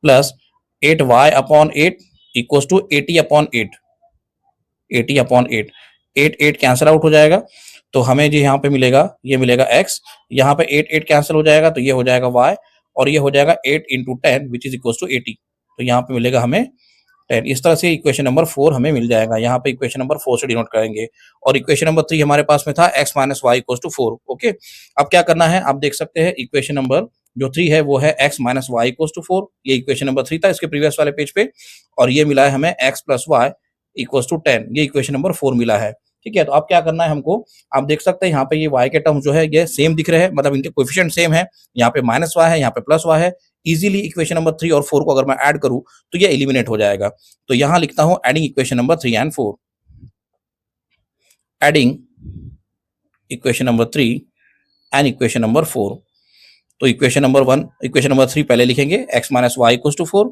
plus 8y upon 8 equals to 80 upon 8। 80 upon 8, 8 cancel out हो जाएगा, तो हमें जो यहाँ पे मिलेगा, ये मिलेगा x, यहाँ पे 8 कैंसिल हो जाएगा, तो ये हो जाएगा y, और ये हो जाएगा 8 into 10 which is equals to 80। तो यहाँ पे मिलेगा हमें 10। इस तरह से इक्वेशन नंबर 4 हमें मिल जाएगा। यहाँ पे इक्वेशन नंबर 4 से डिनोट करेंगे। और इक्वेशन नंबर 3 हमारे पास में था x minus y equals to 4। Okay, अब क्या करना है, आप देख सकते हैं इक्वेशन नंबर जो 3 है वो है x minus y equals to 4। ये इक्वेशन नंबर 3 था इसके प्रीवियस वाले पेज पे, और ये मिला है हमें x plus y equals to 10। ये इक्वेशन नंबर 4 मिला है। ठीक है, तो अब क्या करना है हमको, आप देख सकते हैं यहाँ पे ये y के टर्म जो है ये सेम दिख रहे हैं, मतलब इनके कोएफिशिएंट सेम है। यहाँ पे माइनस वाई है, यहाँ पे प्लस वाई है। इजीली इक्वेशन नंबर 3 और 4 को अगर मैं ऐड करूं तो ये एलिमिनेट हो जाएगा। तो यहां लिखता हूं adding equation number 3 and 4। Adding equation number 3 and equation number 4। तो इक्वेशन नंबर 1, इक्वेशन नंबर 3 पहले लिखेंगे, x minus y equals to 4।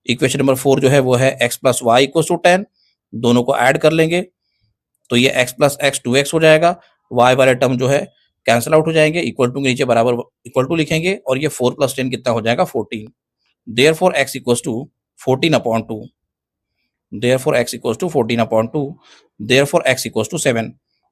Equation number 4 जो है वो है x plus y equals to 10। दोनों को ऐड कर लेंगे, तो ये x प्लस एक्स 2x हो जाएगा। y वाले टर्म जो है कैंसिल आउट हो जाएंगे, इक्वल टू के नीचे बराबर इक्वल टू लिखेंगे, और ये 4 प्लस 10 कितना हो जाएगा, 14। Therefore x equals to 14 upon 2. Therefore x equals to 14 upon 2. Therefore x equals to 7।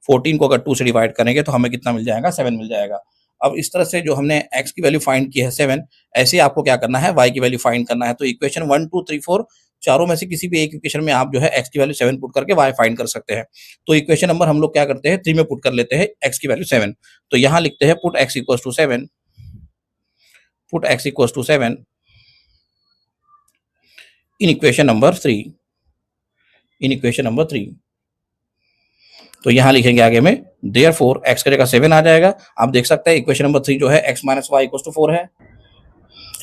14 को अगर 2 से डिवाइड करेंगे तो हमें कितना मिल जाएगा, 7 मिल जाएगा। अब इस तरह से जो हमने x की वैल्यू फाइंड की है 7, ऐसे आपको क्या करना है, y की वैल्यू फाइंड करना है। तो इक्वेशन 1 2 3 4 चारों में से किसी भी एक इक्वेशन में आप जो है x की वैल्यू 7 पुट करके y फाइंड कर सकते हैं। तो इक्वेशन नंबर हम लोग क्या करते हैं, 3 में पुट कर लेते हैं x की वैल्यू 7। तो यहाँ लिखते हैं put x equals to 7, put x equals to 7 in equation number 3, in equation number 3। तो यहां लिखेंगे आगे में देयरफॉर x की जगह 7 आ जाएगा। आप देख सकते हैं इक्वेशन नंबर 3 जो है x minus y equals to 4 है,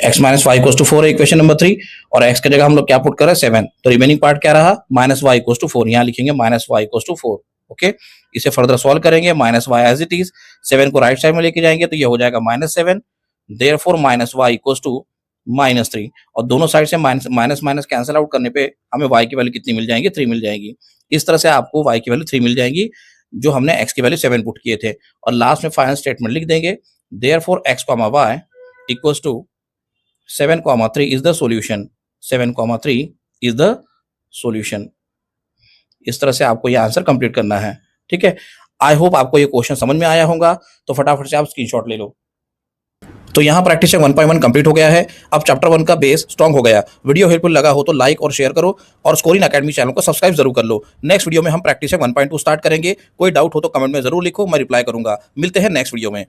x minus y equals to 4 है इक्वेशन नंबर 3, और x की जगह हम लोग क्या पुट कर रहे हैं, 7। तो रिमेनिंग पार्ट क्या रहा, माइनस वाई इक्वल्स टू 4। यहां लिखेंगे minus y equals to 4। Okay, इसे फर्दर सॉल्व करेंगे, minus y as it is, 7 को राइट साइड में लेके जाएंगे तो ये हो जाएगा minus 7। Therefore minus y equals to -3, और दोनों साइड से माइनस माइनस कैंसिल आउट करने पे हमें y की वैल्यू कितनी मिल जाएंगी, 3 मिल जाएगी। इस तरह से आपको y की वैल्यू 3 मिल जाएगी, जो हमने x की वैल्यू 7 पुट किए थे। और लास्ट में फाइनल स्टेटमेंट लिख देंगे, therefore x, y equals to 7, 3 is the solution. 7, 3 is the solution. इस तरह से आपको ये आंसर कंप्लीट करना है। ठीक है, आई होप आपको ये क्वेश्चन समझ में आया होगा। तो फटाफट से आप स्क्रीनशॉट ले लो। तो यहाँ प्रैक्टिस 1.1 कंप्लीट हो गया है। अब चैप्टर 1 का बेस स्ट्रांग हो गया। वीडियो हेल्पफुल लगा हो तो लाइक और शेयर करो, और स्कोरिंग अकेडमी चैनल को सब्सक्राइब जरूर कर लो। नेक्स्ट वीडियो में हम प्रैक्टिस 1.2 स्टार्ट करेंगे। कोई डाउट हो तो कमेंट में जरूर लिखो, मैं रिप्लाई करूंगा। मिलते हैं नेक्स्ट वीडियो में।